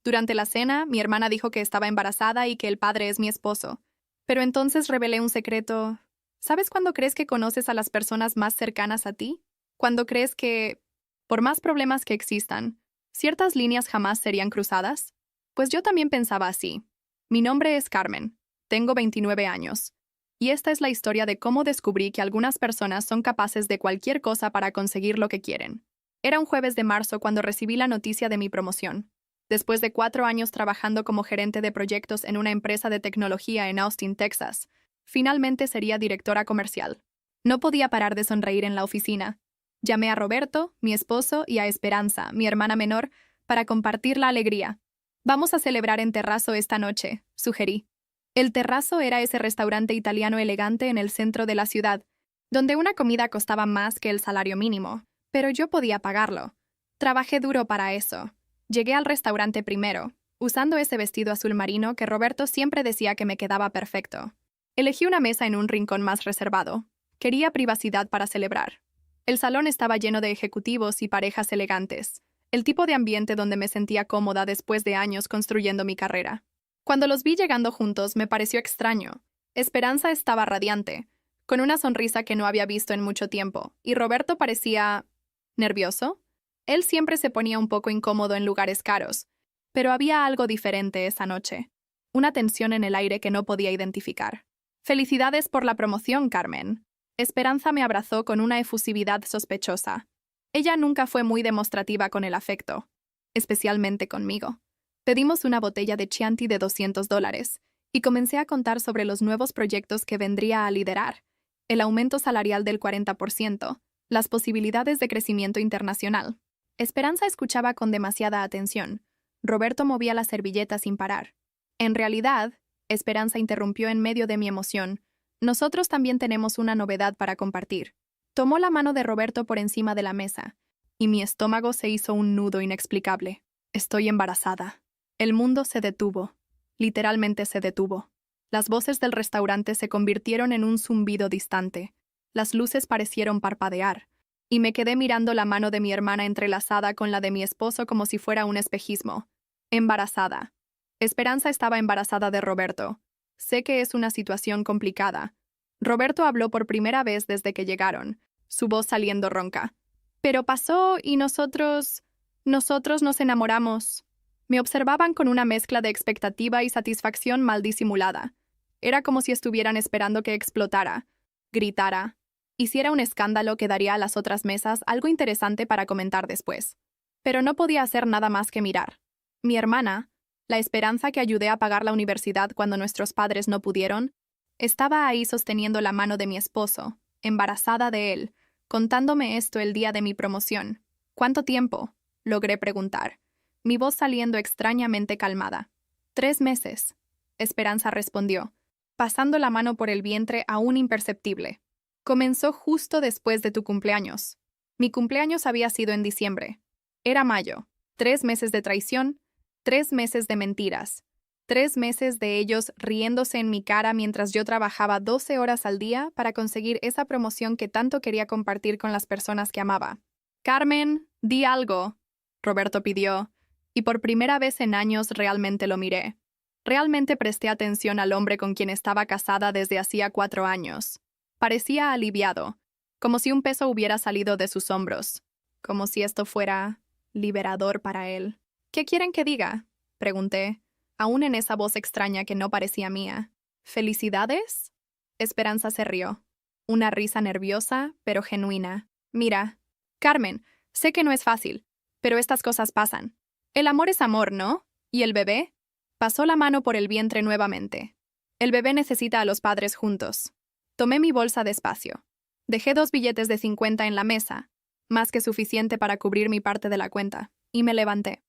Durante la cena, mi hermana dijo que estaba embarazada y que el padre es mi esposo. Pero entonces revelé un secreto. ¿Sabes cuándo crees que conoces a las personas más cercanas a ti? Cuando crees que, por más problemas que existan, ciertas líneas jamás serían cruzadas. Pues yo también pensaba así. Mi nombre es Carmen. Tengo 29 años. Y esta es la historia de cómo descubrí que algunas personas son capaces de cualquier cosa para conseguir lo que quieren. Era un jueves de marzo cuando recibí la noticia de mi promoción. Después de 4 años trabajando como gerente de proyectos en una empresa de tecnología en Austin, Texas, finalmente sería directora comercial. No podía parar de sonreír en la oficina. Llamé a Roberto, mi esposo, y a Esperanza, mi hermana menor, para compartir la alegría. Vamos a celebrar en Terrazzo esta noche, sugerí. El Terrazzo era ese restaurante italiano elegante en el centro de la ciudad, donde una comida costaba más que el salario mínimo, pero yo podía pagarlo. Trabajé duro para eso. Llegué al restaurante primero, usando ese vestido azul marino que Roberto siempre decía que me quedaba perfecto. Elegí una mesa en un rincón más reservado. Quería privacidad para celebrar. El salón estaba lleno de ejecutivos y parejas elegantes, el tipo de ambiente donde me sentía cómoda después de años construyendo mi carrera. Cuando los vi llegando juntos me pareció extraño. Esperanza estaba radiante, con una sonrisa que no había visto en mucho tiempo, y Roberto parecía nervioso. Él siempre se ponía un poco incómodo en lugares caros, pero había algo diferente esa noche, una tensión en el aire que no podía identificar. Felicidades por la promoción, Carmen. Esperanza me abrazó con una efusividad sospechosa. Ella nunca fue muy demostrativa con el afecto, especialmente conmigo. Pedimos una botella de Chianti de $200 y comencé a contar sobre los nuevos proyectos que vendría a liderar, el aumento salarial del 40%, las posibilidades de crecimiento internacional. Esperanza escuchaba con demasiada atención. Roberto movía la servilleta sin parar. En realidad, Esperanza interrumpió en medio de mi emoción. Nosotros también tenemos una novedad para compartir. Tomó la mano de Roberto por encima de la mesa, y mi estómago se hizo un nudo inexplicable. Estoy embarazada. El mundo se detuvo. Literalmente se detuvo. Las voces del restaurante se convirtieron en un zumbido distante. Las luces parecieron parpadear, y me quedé mirando la mano de mi hermana entrelazada con la de mi esposo como si fuera un espejismo. Embarazada. Esperanza estaba embarazada de Roberto. Sé que es una situación complicada. Roberto habló por primera vez desde que llegaron, su voz saliendo ronca. Pero pasó y nosotros nos enamoramos. Me observaban con una mezcla de expectativa y satisfacción mal disimulada. Era como si estuvieran esperando que explotara, gritara, hiciera un escándalo que daría a las otras mesas algo interesante para comentar después. Pero no podía hacer nada más que mirar. Mi hermana, la Esperanza que ayudé a pagar la universidad cuando nuestros padres no pudieron, estaba ahí sosteniendo la mano de mi esposo, embarazada de él, contándome esto el día de mi promoción. ¿Cuánto tiempo?, logré preguntar, mi voz saliendo extrañamente calmada. 3 meses, Esperanza respondió, pasando la mano por el vientre aún imperceptible. Comenzó justo después de tu cumpleaños. Mi cumpleaños había sido en diciembre. Era mayo. 3 meses de traición, 3 meses de mentiras, 3 meses de ellos riéndose en mi cara mientras yo trabajaba 12 horas al día para conseguir esa promoción que tanto quería compartir con las personas que amaba. Carmen, di algo, Roberto pidió, y por primera vez en años realmente lo miré. Realmente presté atención al hombre con quien estaba casada desde hacía 4 años. Parecía aliviado, como si un peso hubiera salido de sus hombros, como si esto fuera liberador para él. ¿Qué quieren que diga?, pregunté, aún en esa voz extraña que no parecía mía. ¿Felicidades? Esperanza se rió. Una risa nerviosa, pero genuina. Mira, Carmen, sé que no es fácil, pero estas cosas pasan. El amor es amor, ¿no? ¿Y el bebé? Pasó la mano por el vientre nuevamente. El bebé necesita a los padres juntos. Tomé mi bolsa despacio. Dejé 2 billetes de 50 en la mesa, más que suficiente para cubrir mi parte de la cuenta, y me levanté.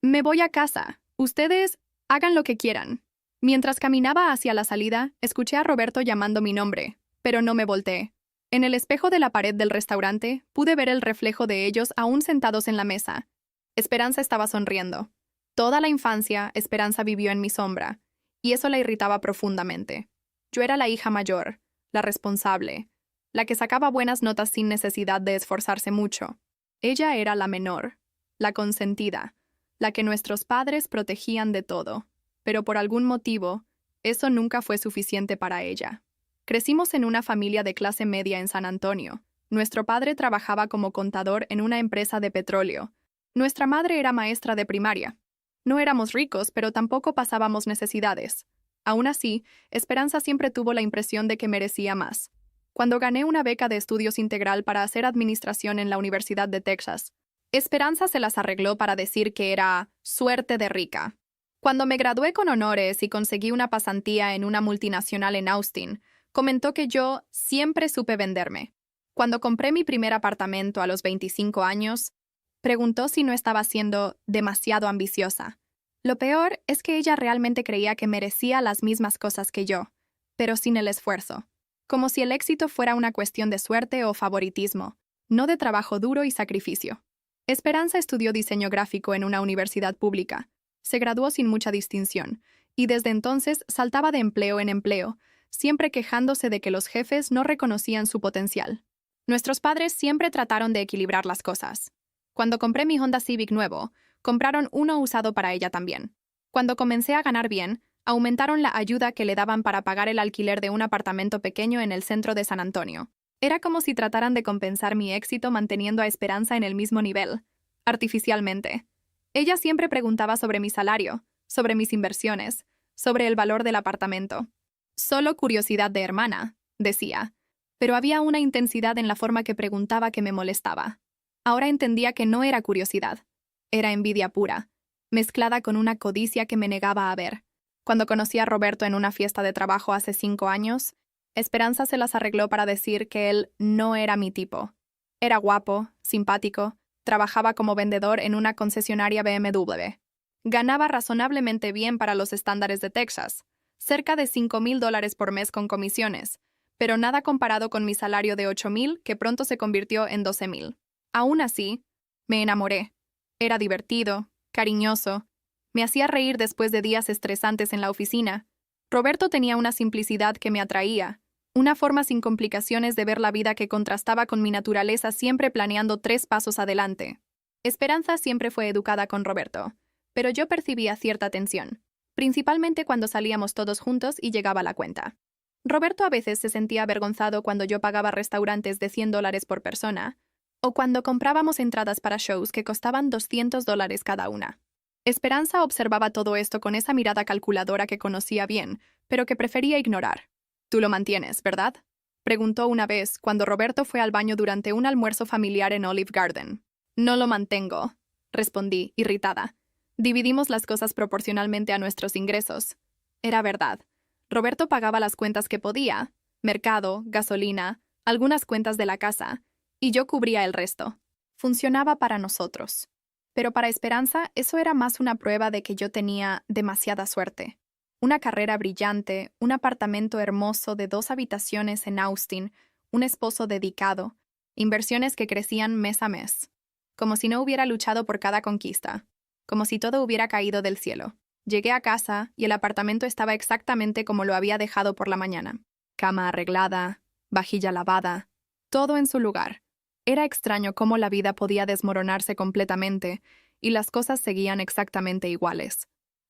Me voy a casa. Ustedes hagan lo que quieran. Mientras caminaba hacia la salida, escuché a Roberto llamando mi nombre, pero no me volteé. En el espejo de la pared del restaurante, pude ver el reflejo de ellos aún sentados en la mesa. Esperanza estaba sonriendo. Toda la infancia, Esperanza vivió en mi sombra, y eso la irritaba profundamente. Yo era la hija mayor, la responsable, la que sacaba buenas notas sin necesidad de esforzarse mucho. Ella era la menor, la consentida, la que nuestros padres protegían de todo, pero por algún motivo, eso nunca fue suficiente para ella. Crecimos en una familia de clase media en San Antonio. Nuestro padre trabajaba como contador en una empresa de petróleo. Nuestra madre era maestra de primaria. No éramos ricos, pero tampoco pasábamos necesidades. Aún así, Esperanza siempre tuvo la impresión de que merecía más. Cuando gané una beca de estudios integral para hacer administración en la Universidad de Texas, Esperanza se las arregló para decir que era suerte de rica. Cuando me gradué con honores y conseguí una pasantía en una multinacional en Austin, comentó que yo siempre supe venderme. Cuando compré mi primer apartamento a los 25 años, preguntó si no estaba siendo demasiado ambiciosa. Lo peor es que ella realmente creía que merecía las mismas cosas que yo, pero sin el esfuerzo. Como si el éxito fuera una cuestión de suerte o favoritismo, no de trabajo duro y sacrificio. Esperanza estudió diseño gráfico en una universidad pública. Se graduó sin mucha distinción, y desde entonces saltaba de empleo en empleo, siempre quejándose de que los jefes no reconocían su potencial. Nuestros padres siempre trataron de equilibrar las cosas. Cuando compré mi Honda Civic nuevo, compraron uno usado para ella también. Cuando comencé a ganar bien, aumentaron la ayuda que le daban para pagar el alquiler de un apartamento pequeño en el centro de San Antonio. Era como si trataran de compensar mi éxito manteniendo a Esperanza en el mismo nivel, artificialmente. Ella siempre preguntaba sobre mi salario, sobre mis inversiones, sobre el valor del apartamento. Solo curiosidad de hermana, decía, pero había una intensidad en la forma que preguntaba que me molestaba. Ahora entendía que no era curiosidad, era envidia pura, mezclada con una codicia que me negaba a ver. Cuando conocí a Roberto en una fiesta de trabajo hace 5 años, Esperanza se las arregló para decir que él no era mi tipo. Era guapo, simpático, trabajaba como vendedor en una concesionaria BMW. Ganaba razonablemente bien para los estándares de Texas, cerca de $5,000 por mes con comisiones, pero nada comparado con mi salario de $8,000, que pronto se convirtió en $12,000. Aún así, me enamoré. Era divertido, cariñoso, me hacía reír después de días estresantes en la oficina. Roberto tenía una simplicidad que me atraía, una forma sin complicaciones de ver la vida que contrastaba con mi naturaleza siempre planeando 3 pasos adelante. Esperanza siempre fue educada con Roberto, pero yo percibía cierta tensión, principalmente cuando salíamos todos juntos y llegaba la cuenta. Roberto a veces se sentía avergonzado cuando yo pagaba restaurantes de $100 por persona, o cuando comprábamos entradas para shows que costaban $200 cada una. Esperanza observaba todo esto con esa mirada calculadora que conocía bien, pero que prefería ignorar. «Tú lo mantienes, ¿verdad?», preguntó una vez cuando Roberto fue al baño durante un almuerzo familiar en Olive Garden. «No lo mantengo», respondí, irritada. «Dividimos las cosas proporcionalmente a nuestros ingresos». Era verdad. Roberto pagaba las cuentas que podía, mercado, gasolina, algunas cuentas de la casa, y yo cubría el resto. Funcionaba para nosotros. Pero para Esperanza eso era más una prueba de que yo tenía demasiada suerte. Una carrera brillante, un apartamento hermoso de 2 habitaciones en Austin, un esposo dedicado, inversiones que crecían mes a mes. Como si no hubiera luchado por cada conquista, como si todo hubiera caído del cielo. Llegué a casa y el apartamento estaba exactamente como lo había dejado por la mañana. Cama arreglada, vajilla lavada, todo en su lugar. Era extraño cómo la vida podía desmoronarse completamente y las cosas seguían exactamente iguales.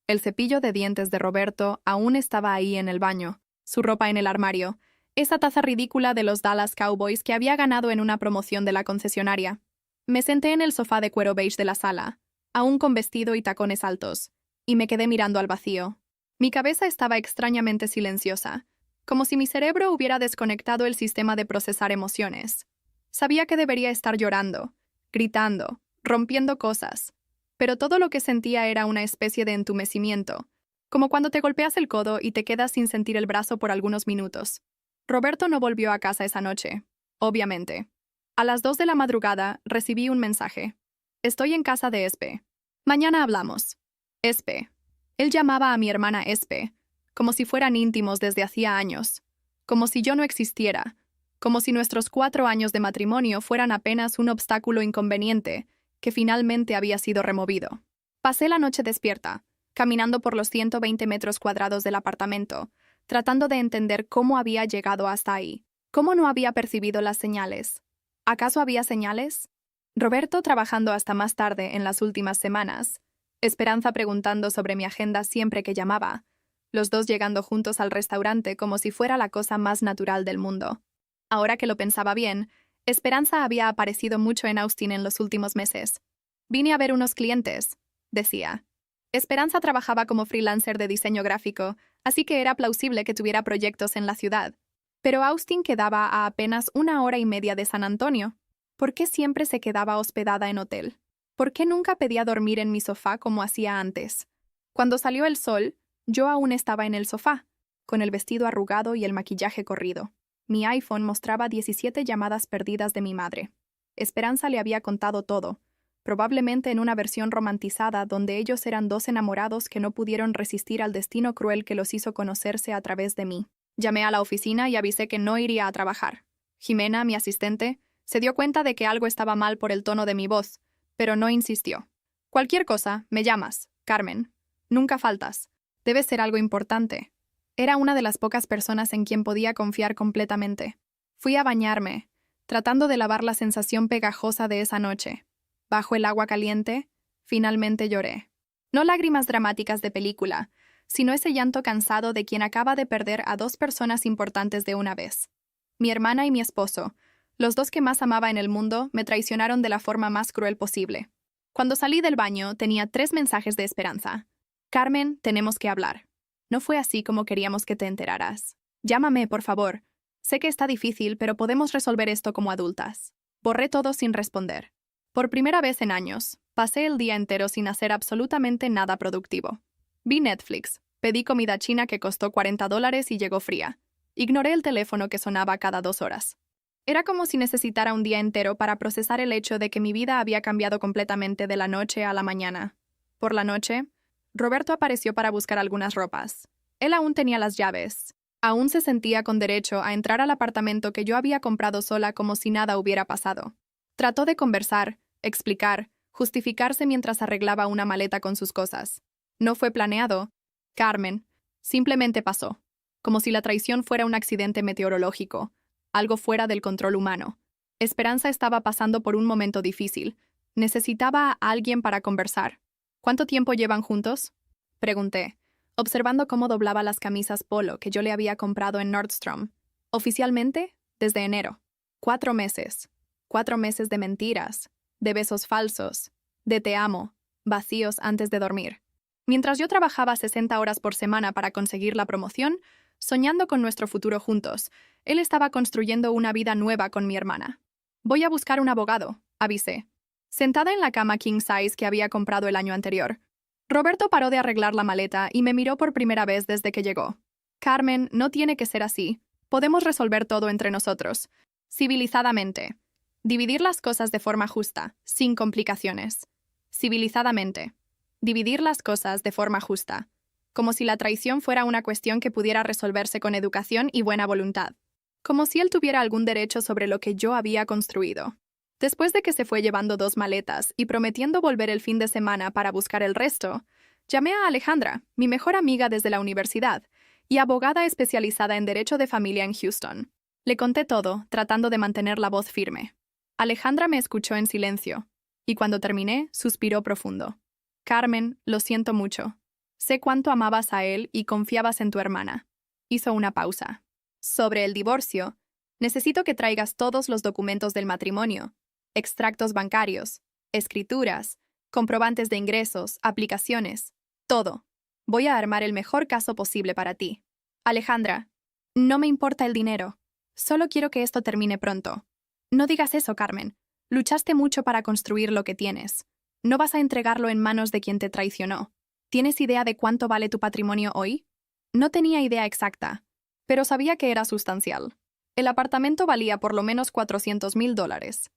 El cepillo de dientes de Roberto aún estaba ahí en el baño, su ropa en el armario, esa taza ridícula de los Dallas Cowboys que había ganado en una promoción de la concesionaria. Me senté en el sofá de cuero beige de la sala, aún con vestido y tacones altos, y me quedé mirando al vacío. Mi cabeza estaba extrañamente silenciosa, como si mi cerebro hubiera desconectado el sistema de procesar emociones. Sabía que debería estar llorando, gritando, rompiendo cosas, pero todo lo que sentía era una especie de entumecimiento, como cuando te golpeas el codo y te quedas sin sentir el brazo por algunos minutos. Roberto no volvió a casa esa noche, obviamente. A las 2 de la madrugada recibí un mensaje. «Estoy en casa de Espe. Mañana hablamos». Espe. Él llamaba a mi hermana Espe, como si fueran íntimos desde hacía años, como si yo no existiera, como si nuestros 4 años de matrimonio fueran apenas un obstáculo inconveniente que finalmente había sido removido. Pasé la noche despierta, caminando por los 120 metros cuadrados del apartamento, tratando de entender cómo había llegado hasta ahí, cómo no había percibido las señales. ¿Acaso había señales? Roberto, trabajando hasta más tarde en las últimas semanas, Esperanza preguntando sobre mi agenda siempre que llamaba, los dos llegando juntos al restaurante como si fuera la cosa más natural del mundo. Ahora que lo pensaba bien, Esperanza había aparecido mucho en Austin en los últimos meses. Vine a ver unos clientes, decía. Esperanza trabajaba como freelancer de diseño gráfico, así que era plausible que tuviera proyectos en la ciudad. Pero Austin quedaba a apenas 1 hora y media de San Antonio. ¿Por qué siempre se quedaba hospedada en hotel? ¿Por qué nunca pedía dormir en mi sofá como hacía antes? Cuando salió el sol, yo aún estaba en el sofá, con el vestido arrugado y el maquillaje corrido. Mi iPhone mostraba 17 llamadas perdidas de mi madre. Esperanza le había contado todo, probablemente en una versión romantizada donde ellos eran dos enamorados que no pudieron resistir al destino cruel que los hizo conocerse a través de mí. Llamé a la oficina y avisé que no iría a trabajar. Jimena, mi asistente, se dio cuenta de que algo estaba mal por el tono de mi voz, pero no insistió. Cualquier cosa, me llamas, Carmen. Nunca faltas. Debe ser algo importante. Era una de las pocas personas en quien podía confiar completamente. Fui a bañarme, tratando de lavar la sensación pegajosa de esa noche. Bajo el agua caliente, finalmente lloré. No lágrimas dramáticas de película, sino ese llanto cansado de quien acaba de perder a dos personas importantes de una vez. Mi hermana y mi esposo, los dos que más amaba en el mundo, me traicionaron de la forma más cruel posible. Cuando salí del baño, tenía 3 mensajes de Esperanza. Carmen, tenemos que hablar. No fue así como queríamos que te enteraras. Llámame, por favor. Sé que está difícil, pero podemos resolver esto como adultas. Borré todo sin responder. Por primera vez en años, pasé el día entero sin hacer absolutamente nada productivo. Vi Netflix, pedí comida china que costó $40 y llegó fría. Ignoré el teléfono que sonaba cada 2 horas. Era como si necesitara un día entero para procesar el hecho de que mi vida había cambiado completamente de la noche a la mañana. Por la noche, Roberto apareció para buscar algunas ropas. Él aún tenía las llaves. Aún se sentía con derecho a entrar al apartamento que yo había comprado sola como si nada hubiera pasado. Trató de conversar, explicar, justificarse mientras arreglaba una maleta con sus cosas. No fue planeado, Carmen. Simplemente pasó. Como si la traición fuera un accidente meteorológico, algo fuera del control humano. Esperanza estaba pasando por un momento difícil. Necesitaba a alguien para conversar. ¿Cuánto tiempo llevan juntos? Pregunté, observando cómo doblaba las camisas polo que yo le había comprado en Nordstrom. Oficialmente, desde enero. 4 meses. 4 meses de mentiras, de besos falsos, de te amo, vacíos antes de dormir. Mientras yo trabajaba 60 horas por semana para conseguir la promoción, soñando con nuestro futuro juntos, él estaba construyendo una vida nueva con mi hermana. Voy a buscar un abogado, avisé. Sentada en la cama king size que había comprado el año anterior, Roberto paró de arreglar la maleta y me miró por primera vez desde que llegó. Carmen, no tiene que ser así. Podemos resolver todo entre nosotros. Civilizadamente. Dividir las cosas de forma justa, sin complicaciones. Civilizadamente. Dividir las cosas de forma justa. Como si la traición fuera una cuestión que pudiera resolverse con educación y buena voluntad. Como si él tuviera algún derecho sobre lo que yo había construido. Después de que se fue llevando 2 maletas y prometiendo volver el fin de semana para buscar el resto, llamé a Alejandra, mi mejor amiga desde la universidad, y abogada especializada en derecho de familia en Houston. Le conté todo, tratando de mantener la voz firme. Alejandra me escuchó en silencio, y cuando terminé, suspiró profundo. Carmen, lo siento mucho. Sé cuánto amabas a él y confiabas en tu hermana. Hizo una pausa. Sobre el divorcio, necesito que traigas todos los documentos del matrimonio, extractos bancarios, escrituras, comprobantes de ingresos, aplicaciones, todo. Voy a armar el mejor caso posible para ti. Alejandra, no me importa el dinero. Solo quiero que esto termine pronto. No digas eso, Carmen. Luchaste mucho para construir lo que tienes. No vas a entregarlo en manos de quien te traicionó. ¿Tienes idea de cuánto vale tu patrimonio hoy? No tenía idea exacta, pero sabía que era sustancial. El apartamento valía por lo menos $400,000.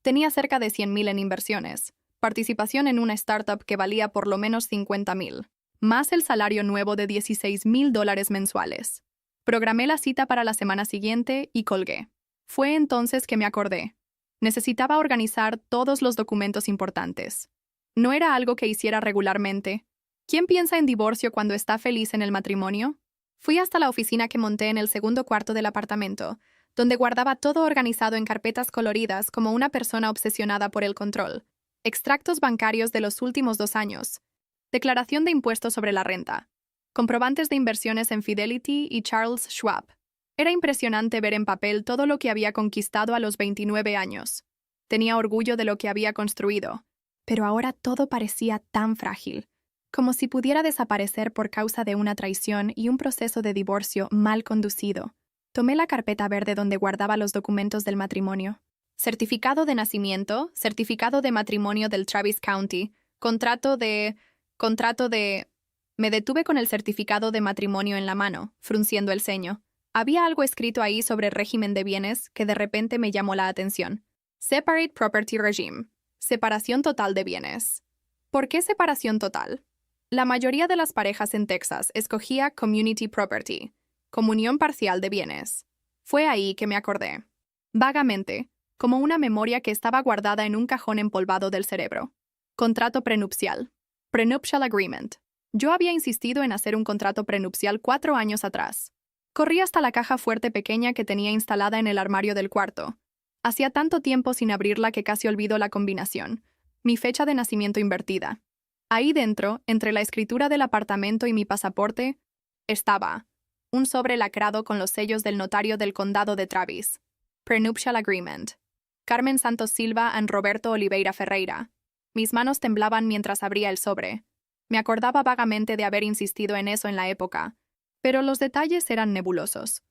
Tenía cerca de 100,000 en inversiones, participación en una startup que valía por lo menos 50,000, más el salario nuevo de $16,000 mensuales. Programé la cita para la semana siguiente y colgué. Fue entonces que me acordé. Necesitaba organizar todos los documentos importantes. No era algo que hiciera regularmente. ¿Quién piensa en divorcio cuando está feliz en el matrimonio? Fui hasta la oficina que monté en el segundo cuarto del apartamento, donde guardaba todo organizado en carpetas coloridas como una persona obsesionada por el control. Extractos bancarios de los últimos 2 años. Declaración de impuestos sobre la renta. Comprobantes de inversiones en Fidelity y Charles Schwab. Era impresionante ver en papel todo lo que había conquistado a los 29 años. Tenía orgullo de lo que había construido, pero ahora todo parecía tan frágil, como si pudiera desaparecer por causa de una traición y un proceso de divorcio mal conducido. Tomé la carpeta verde donde guardaba los documentos del matrimonio. Certificado de nacimiento, certificado de matrimonio del Travis County, contrato de... Me detuve con el certificado de matrimonio en la mano, frunciendo el ceño. Había algo escrito ahí sobre régimen de bienes que de repente me llamó la atención. Separate Property Regime. Separación total de bienes. ¿Por qué separación total? La mayoría de las parejas en Texas escogía Community Property, comunión parcial de bienes. Fue ahí que me acordé. Vagamente, como una memoria que estaba guardada en un cajón empolvado del cerebro. Contrato prenupcial. Prenuptial Agreement. Yo había insistido en hacer un contrato prenupcial 4 años atrás. Corrí hasta la caja fuerte pequeña que tenía instalada en el armario del cuarto. Hacía tanto tiempo sin abrirla que casi olvido la combinación. Mi fecha de nacimiento invertida. Ahí dentro, entre la escritura del apartamento y mi pasaporte, estaba un sobre lacrado con los sellos del notario del condado de Travis. Prenuptial Agreement. Carmen Santos Silva and Roberto Oliveira Ferreira. Mis manos temblaban mientras abría el sobre. Me acordaba vagamente de haber insistido en eso en la época, pero los detalles eran nebulosos.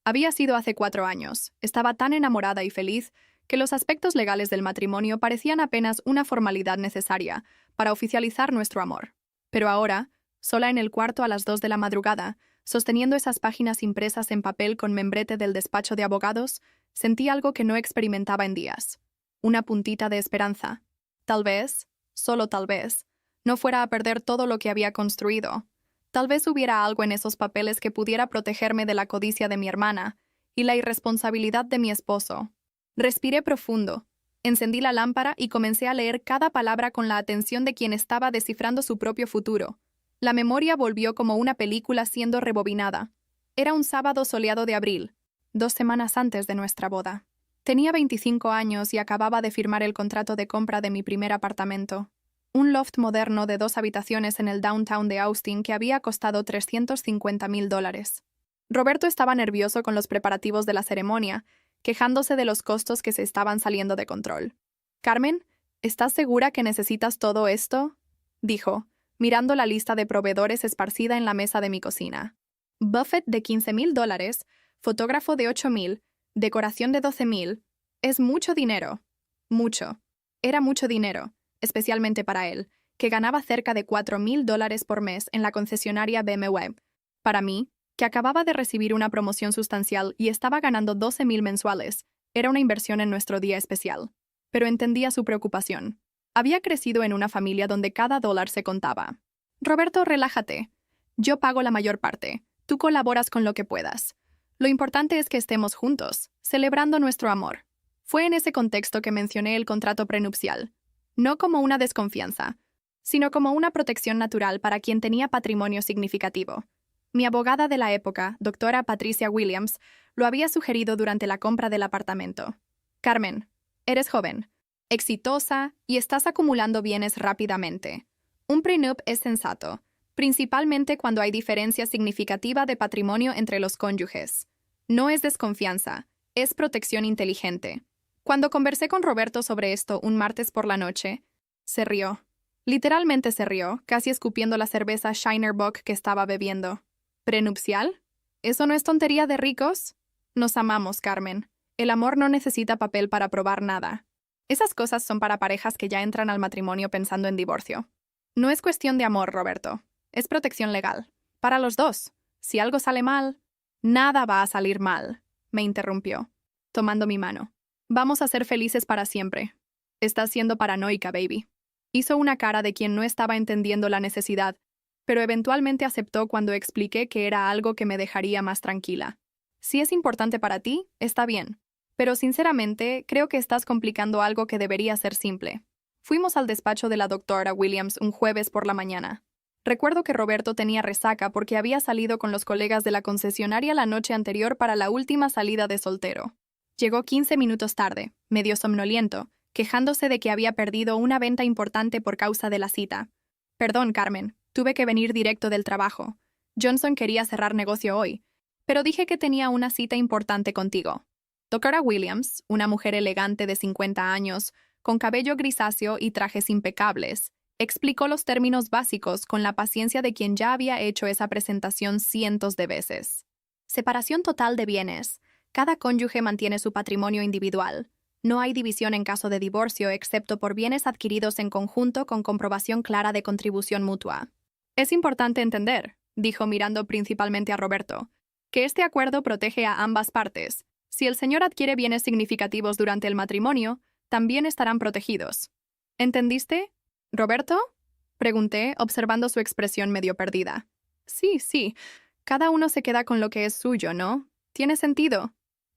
Había sido hace 4 años, estaba tan enamorada y feliz que los aspectos legales del matrimonio parecían apenas una formalidad necesaria para oficializar nuestro amor. Pero ahora, sola en el cuarto a las 2 de la madrugada, sosteniendo esas páginas impresas en papel con membrete del despacho de abogados, sentí algo que no experimentaba en días. Una puntita de esperanza. Tal vez, solo tal vez, no fuera a perder todo lo que había construido. Tal vez hubiera algo en esos papeles que pudiera protegerme de la codicia de mi hermana y la irresponsabilidad de mi esposo. Respiré profundo, encendí la lámpara y comencé a leer cada palabra con la atención de quien estaba descifrando su propio futuro. La memoria volvió como una película siendo rebobinada. Era un sábado soleado de abril, 2 semanas antes de nuestra boda. Tenía 25 años y acababa de firmar el contrato de compra de mi primer apartamento. Un loft moderno de 2 habitaciones en el downtown de Austin que había costado $350,000. Roberto estaba nervioso con los preparativos de la ceremonia, quejándose de los costos que se estaban saliendo de control. «Carmen, ¿estás segura que necesitas todo esto?», dijo, mirando la lista de proveedores esparcida en la mesa de mi cocina. Buffet de $15,000, fotógrafo de $8,000, decoración de $12,000. Es mucho dinero. Mucho. Era mucho dinero, especialmente para él, que ganaba cerca de $4,000 por mes en la concesionaria BMW. Para mí, que acababa de recibir una promoción sustancial y estaba ganando $12,000 mensuales, era una inversión en nuestro día especial. Pero entendía su preocupación. Había crecido en una familia donde cada dólar se contaba. «Roberto, relájate. Yo pago la mayor parte. Tú colaboras con lo que puedas. Lo importante es que estemos juntos, celebrando nuestro amor». Fue en ese contexto que mencioné el contrato prenupcial. No como una desconfianza, sino como una protección natural para quien tenía patrimonio significativo. Mi abogada de la época, doctora Patricia Williams, lo había sugerido durante la compra del apartamento. «Carmen, eres joven, exitosa y estás acumulando bienes rápidamente. Un prenup es sensato, principalmente cuando hay diferencia significativa de patrimonio entre los cónyuges. No es desconfianza, es protección inteligente». Cuando conversé con Roberto sobre esto un martes por la noche, se rió. Literalmente se rió, casi escupiendo la cerveza Shiner Bock que estaba bebiendo. ¿Prenupcial? ¿Eso no es tontería de ricos? Nos amamos, Carmen. El amor no necesita papel para probar nada. Esas cosas son para parejas que ya entran al matrimonio pensando en divorcio. No es cuestión de amor, Roberto. Es protección legal. Para los dos. Si algo sale mal, nada va a salir mal, me interrumpió, tomando mi mano. Vamos a ser felices para siempre. Estás siendo paranoica, baby. Hizo una cara de quien no estaba entendiendo la necesidad, pero eventualmente aceptó cuando expliqué que era algo que me dejaría más tranquila. Si es importante para ti, está bien. Pero sinceramente, creo que estás complicando algo que debería ser simple. Fuimos al despacho de la doctora Williams un jueves por la mañana. Recuerdo que Roberto tenía resaca porque había salido con los colegas de la concesionaria la noche anterior para la última salida de soltero. Llegó 15 minutos tarde, medio somnoliento, quejándose de que había perdido una venta importante por causa de la cita. Perdón, Carmen, tuve que venir directo del trabajo. Johnson quería cerrar negocio hoy, pero dije que tenía una cita importante contigo. Doctora Williams, una mujer elegante de 50 años, con cabello grisáceo y trajes impecables, explicó los términos básicos con la paciencia de quien ya había hecho esa presentación cientos de veces. Separación total de bienes. Cada cónyuge mantiene su patrimonio individual. No hay división en caso de divorcio excepto por bienes adquiridos en conjunto con comprobación clara de contribución mutua. Es importante entender, dijo mirando principalmente a Roberto, que este acuerdo protege a ambas partes. Si el señor adquiere bienes significativos durante el matrimonio, también estarán protegidos. ¿Entendiste, Roberto? Pregunté, observando su expresión medio perdida. Sí. Cada uno se queda con lo que es suyo, ¿no? Tiene sentido.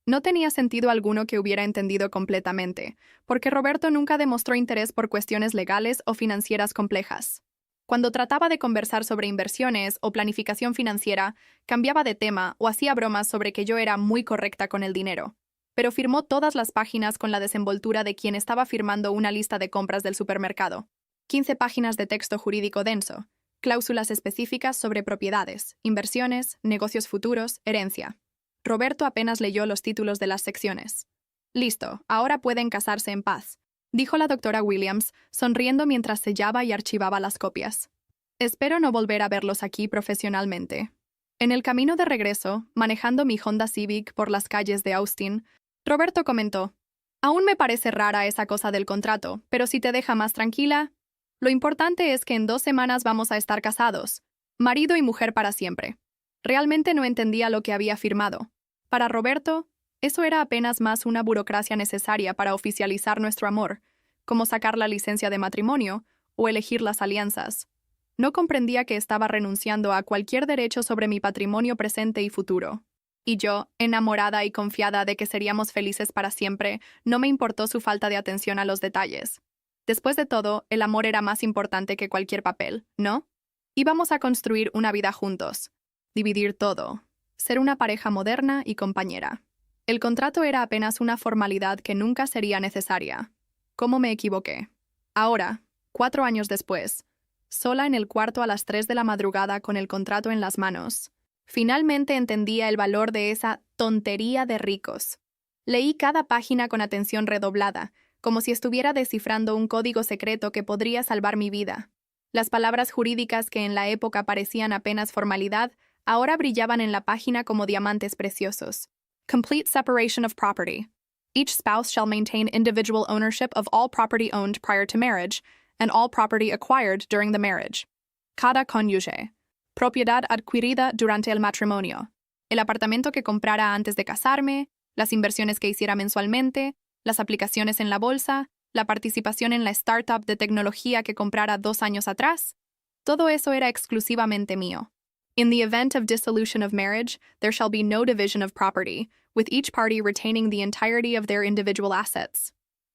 No tenía sentido alguno que hubiera entendido completamente, porque Roberto nunca demostró interés por cuestiones legales o financieras complejas. Cuando trataba de conversar sobre inversiones o planificación financiera, cambiaba de tema o hacía bromas sobre que yo era muy correcta con el dinero. Pero firmó todas las páginas con la desenvoltura de quien estaba firmando una lista de compras del supermercado. 15 páginas de texto jurídico denso, cláusulas específicas sobre propiedades, inversiones, negocios futuros, herencia. Roberto apenas leyó los títulos de las secciones. Listo, ahora pueden casarse en paz, dijo la doctora Williams, sonriendo mientras sellaba y archivaba las copias. Espero no volver a verlos aquí profesionalmente. En el camino de regreso, manejando mi Honda Civic por las calles de Austin, Roberto comentó: aún me parece rara esa cosa del contrato, pero si te deja más tranquila, lo importante es que en 2 semanas vamos a estar casados, marido y mujer para siempre. Realmente no entendía lo que había firmado. Para Roberto, eso era apenas más una burocracia necesaria para oficializar nuestro amor, como sacar la licencia de matrimonio o elegir las alianzas. No comprendía que estaba renunciando a cualquier derecho sobre mi patrimonio presente y futuro. Y yo, enamorada y confiada de que seríamos felices para siempre, no me importó su falta de atención a los detalles. Después de todo, el amor era más importante que cualquier papel, ¿no? Íbamos a construir una vida juntos, dividir todo, ser una pareja moderna y compañera. El contrato era apenas una formalidad que nunca sería necesaria. ¿Cómo me equivoqué? Ahora, 4 años después, sola en el cuarto a las 3 de la madrugada con el contrato en las manos, finalmente entendía el valor de esa tontería de ricos. Leí cada página con atención redoblada, como si estuviera descifrando un código secreto que podría salvar mi vida. Las palabras jurídicas que en la época parecían apenas formalidad, ahora brillaban en la página como diamantes preciosos. Complete separation of property. Each spouse shall maintain individual ownership of all property owned prior to marriage, and all property acquired during the marriage. Cada cónyuge. Propiedad adquirida durante el matrimonio. El apartamento que comprara antes de casarme, las inversiones que hiciera mensualmente, las aplicaciones en la bolsa, la participación en la startup de tecnología que comprara 2 años atrás. Todo eso era exclusivamente mío. In the event of dissolution of marriage, there shall be no division of property, with each party retaining the entirety of their individual assets.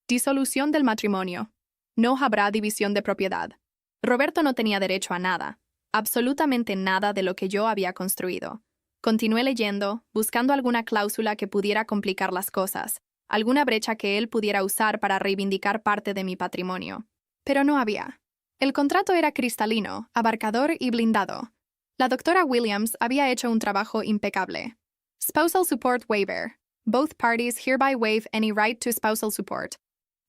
Disolución del matrimonio. No habrá división de propiedad. Roberto no tenía derecho a nada, absolutamente nada de lo que yo había construido. Continué leyendo, buscando alguna cláusula que pudiera complicar las cosas, alguna brecha que él pudiera usar para reivindicar parte de mi patrimonio. Pero no había. El contrato era cristalino, abarcador y blindado. La doctora Williams había hecho un trabajo impecable. Spousal Support Waiver. Both parties hereby waive any right to spousal support.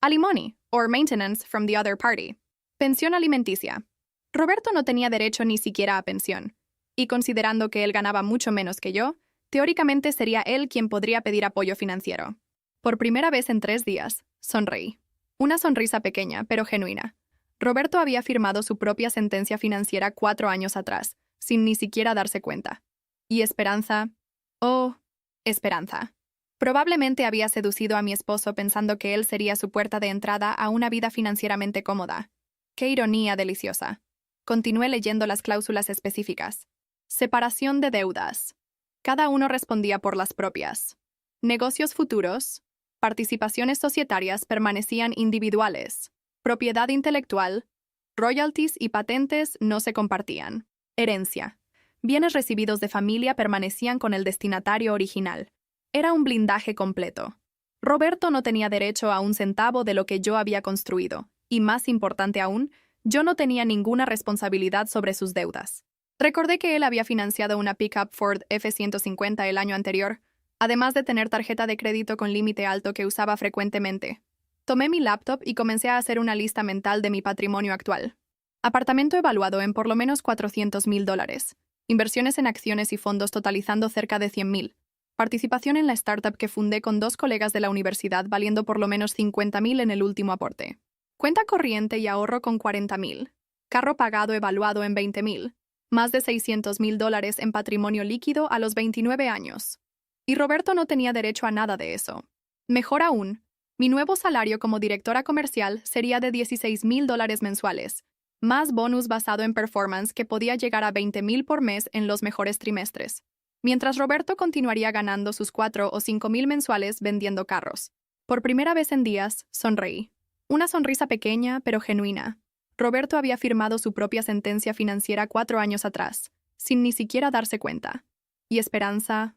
Alimony, or maintenance from the other party. Pensión alimenticia. Roberto no tenía derecho ni siquiera a pensión, y considerando que él ganaba mucho menos que yo, teóricamente sería él quien podría pedir apoyo financiero. Por primera vez en 3 días, sonreí. Una sonrisa pequeña, pero genuina. Roberto había firmado su propia sentencia financiera 4 años atrás, sin ni siquiera darse cuenta. Y Esperanza... Oh, Esperanza. Probablemente había seducido a mi esposo pensando que él sería su puerta de entrada a una vida financieramente cómoda. ¡Qué ironía deliciosa! Continué leyendo las cláusulas específicas. Separación de deudas. Cada uno respondía por las propias. Negocios futuros. Participaciones societarias permanecían individuales. Propiedad intelectual. Royalties y patentes no se compartían. Herencia. Bienes recibidos de familia permanecían con el destinatario original. Era un blindaje completo. Roberto no tenía derecho a un centavo de lo que yo había construido, y más importante aún, Yo no tenía ninguna responsabilidad sobre sus deudas. Recordé que él había financiado una pickup Ford F-150 el año anterior, además de tener tarjeta de crédito con límite alto que usaba frecuentemente. Tomé mi laptop y comencé a hacer una lista mental de mi patrimonio actual. Apartamento evaluado en por lo menos $400,000. Inversiones en acciones y fondos totalizando cerca de $100,000. Participación en la startup que fundé con 2 colegas de la universidad valiendo por lo menos $50,000 en el último aporte. Cuenta corriente y ahorro con $40,000. Carro pagado evaluado en $20,000. Más de $600,000 en patrimonio líquido a los 29 años. Y Roberto no tenía derecho a nada de eso. Mejor aún, mi nuevo salario como directora comercial sería de $16,000 mensuales, más bonus basado en performance que podía llegar a $20,000 por mes en los mejores trimestres. Mientras Roberto continuaría ganando sus $4,000 o $5,000 mensuales vendiendo carros. Por primera vez en días, sonreí. Una sonrisa pequeña, pero genuina. Roberto había firmado su propia sentencia financiera 4 años atrás, sin ni siquiera darse cuenta. Y esperanza,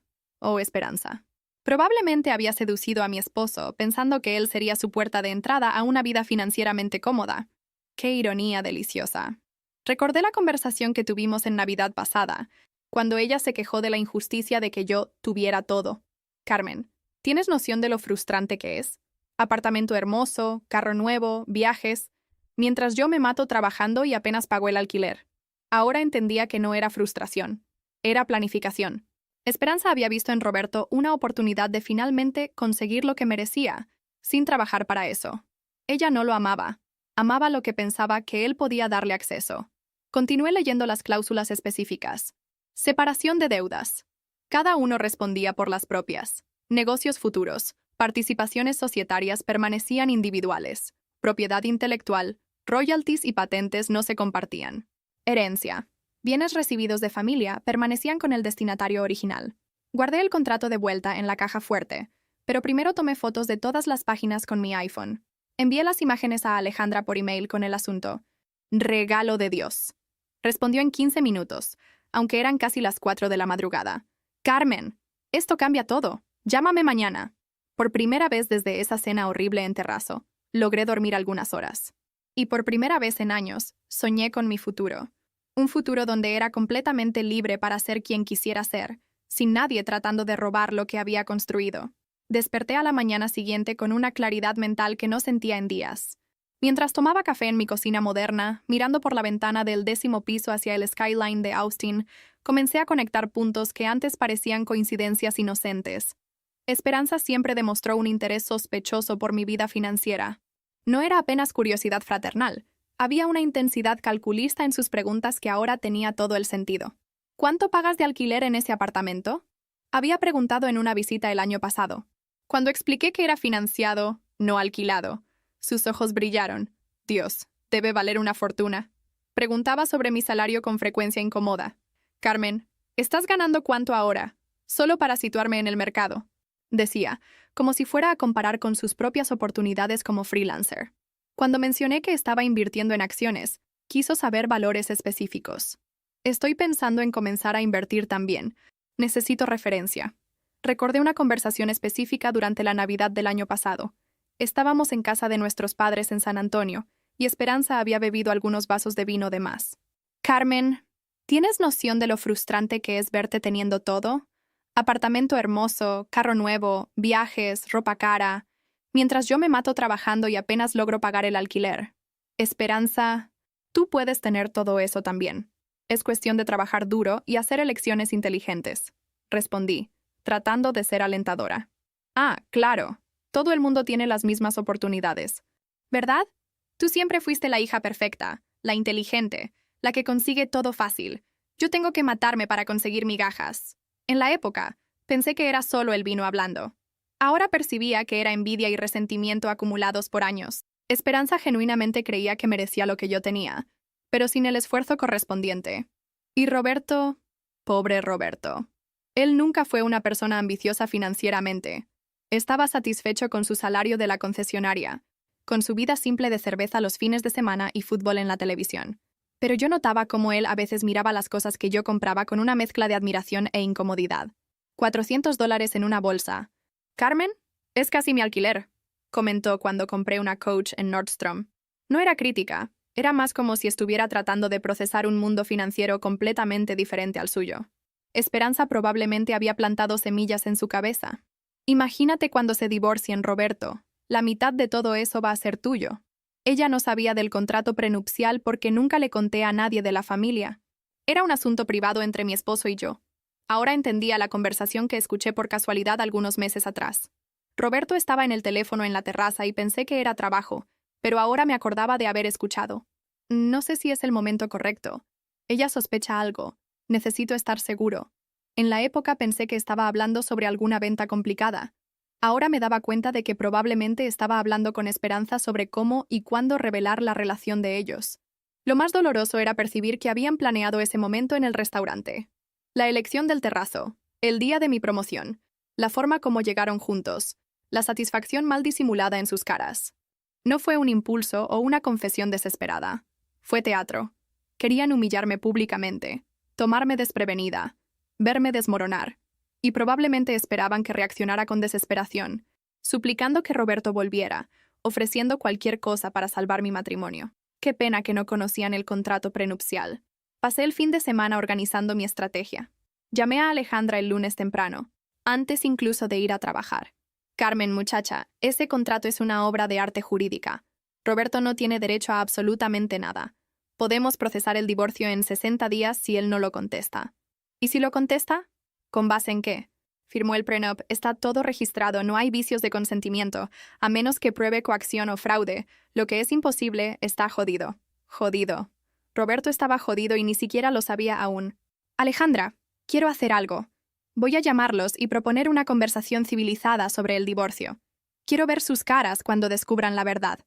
esperanza. Probablemente había seducido a mi esposo, pensando que él sería su puerta de entrada a una vida financieramente cómoda. ¡Qué ironía deliciosa! Recordé la conversación que tuvimos en Navidad pasada, cuando ella se quejó de la injusticia de que yo tuviera todo. Carmen, ¿tienes noción de lo frustrante que es? Apartamento hermoso, carro nuevo, viajes, mientras yo me mato trabajando y apenas pago el alquiler. Ahora entendía que no era frustración, era planificación. Esperanza había visto en Roberto una oportunidad de finalmente conseguir lo que merecía, sin trabajar para eso. Ella no lo amaba. Amaba lo que pensaba que él podía darle acceso. Continué leyendo las cláusulas específicas. Separación de deudas. Cada uno respondía por las propias. Negocios futuros. Participaciones societarias permanecían individuales. Propiedad intelectual, royalties y patentes no se compartían. Herencia. Bienes recibidos de familia permanecían con el destinatario original. Guardé el contrato de vuelta en la caja fuerte, pero primero tomé fotos de todas las páginas con mi iPhone. Envié las imágenes a Alejandra por email con el asunto. Regalo de Dios. Respondió en 15 minutos, aunque eran casi las 4 de la madrugada. Carmen, esto cambia todo. Llámame mañana. Por primera vez desde esa cena horrible en Terrazo, logré dormir algunas horas. Y por primera vez en años, soñé con mi futuro. Un futuro donde era completamente libre para ser quien quisiera ser, sin nadie tratando de robar lo que había construido. Desperté a la mañana siguiente con una claridad mental que no sentía en días. Mientras tomaba café en mi cocina moderna, mirando por la ventana del 10º piso hacia el skyline de Austin, comencé a conectar puntos que antes parecían coincidencias inocentes. Esperanza siempre demostró un interés sospechoso por mi vida financiera. No era apenas curiosidad fraternal. Había una intensidad calculista en sus preguntas que ahora tenía todo el sentido. ¿Cuánto pagas de alquiler en ese apartamento? Había preguntado en una visita el año pasado. Cuando expliqué que era financiado, no alquilado, sus ojos brillaron. Dios, debe valer una fortuna. Preguntaba sobre mi salario con frecuencia incómoda. Carmen, ¿estás ganando cuánto ahora? Solo para situarme en el mercado. Decía, como si fuera a comparar con sus propias oportunidades como freelancer. Cuando mencioné que estaba invirtiendo en acciones, quiso saber valores específicos. Estoy pensando en comenzar a invertir también. Necesito referencia. Recordé una conversación específica durante la Navidad del año pasado. Estábamos en casa de nuestros padres en San Antonio, y Esperanza había bebido algunos vasos de vino de más. Carmen, ¿tienes noción de lo frustrante que es verte teniendo todo? Apartamento hermoso, carro nuevo, viajes, ropa cara, mientras yo me mato trabajando y apenas logro pagar el alquiler. Esperanza, tú puedes tener todo eso también. Es cuestión de trabajar duro y hacer elecciones inteligentes. Respondí, tratando de ser alentadora. Ah, claro. Todo el mundo tiene las mismas oportunidades. ¿Verdad? Tú siempre fuiste la hija perfecta, la inteligente, la que consigue todo fácil. Yo tengo que matarme para conseguir migajas. En la época, pensé que era solo el vino hablando. Ahora percibía que era envidia y resentimiento acumulados por años. Esperanza genuinamente creía que merecía lo que yo tenía, pero sin el esfuerzo correspondiente. Y Roberto, pobre Roberto. Él nunca fue una persona ambiciosa financieramente. Estaba satisfecho con su salario de la concesionaria, con su vida simple de cerveza los fines de semana y fútbol en la televisión. Pero yo notaba cómo él a veces miraba las cosas que yo compraba con una mezcla de admiración e incomodidad. $400 en una bolsa. Carmen, es casi mi alquiler, comentó cuando compré una Coach en Nordstrom. No era crítica, Era más como si estuviera tratando de procesar un mundo financiero completamente diferente al suyo. Esperanza probablemente había plantado semillas en su cabeza. Imagínate cuando se divorcien, Roberto. La mitad de todo eso va a ser tuyo. Ella no sabía del contrato prenupcial porque nunca le conté a nadie de la familia. Era un asunto privado entre mi esposo y yo. Ahora entendía la conversación que escuché por casualidad algunos meses atrás. Roberto estaba en el teléfono en la terraza y pensé que era trabajo, pero ahora me acordaba de haber escuchado. No sé si es el momento correcto. Ella sospecha algo. Necesito estar seguro. En la época pensé que estaba hablando sobre alguna venta complicada. Ahora me daba cuenta de que probablemente estaba hablando con Esperanza sobre cómo y cuándo revelar la relación de ellos. Lo más doloroso era percibir que habían planeado ese momento en el restaurante. La elección del terrazo, el día de mi promoción, la forma como llegaron juntos, la satisfacción mal disimulada en sus caras. No fue un impulso o una confesión desesperada. Fue teatro. Querían humillarme públicamente, tomarme desprevenida, verme desmoronar, y probablemente esperaban que reaccionara con desesperación, suplicando que Roberto volviera, ofreciendo cualquier cosa para salvar mi matrimonio. Qué pena que no conocían el contrato prenupcial. Pasé el fin de semana organizando mi estrategia. Llamé a Alejandra el lunes temprano, antes incluso de ir a trabajar. Carmen, muchacha, ese contrato es una obra de arte jurídica. Roberto no tiene derecho a absolutamente nada. Podemos procesar el divorcio en 60 días si él no lo contesta. ¿Y si lo contesta? ¿Con base en qué? Firmó el prenup, está todo registrado, no hay vicios de consentimiento, a menos que pruebe coacción o fraude. Lo que es imposible, está jodido. Jodido. Roberto estaba jodido y ni siquiera lo sabía aún. Alejandra, quiero hacer algo. Voy a llamarlos y proponer una conversación civilizada sobre el divorcio. Quiero ver sus caras cuando descubran la verdad.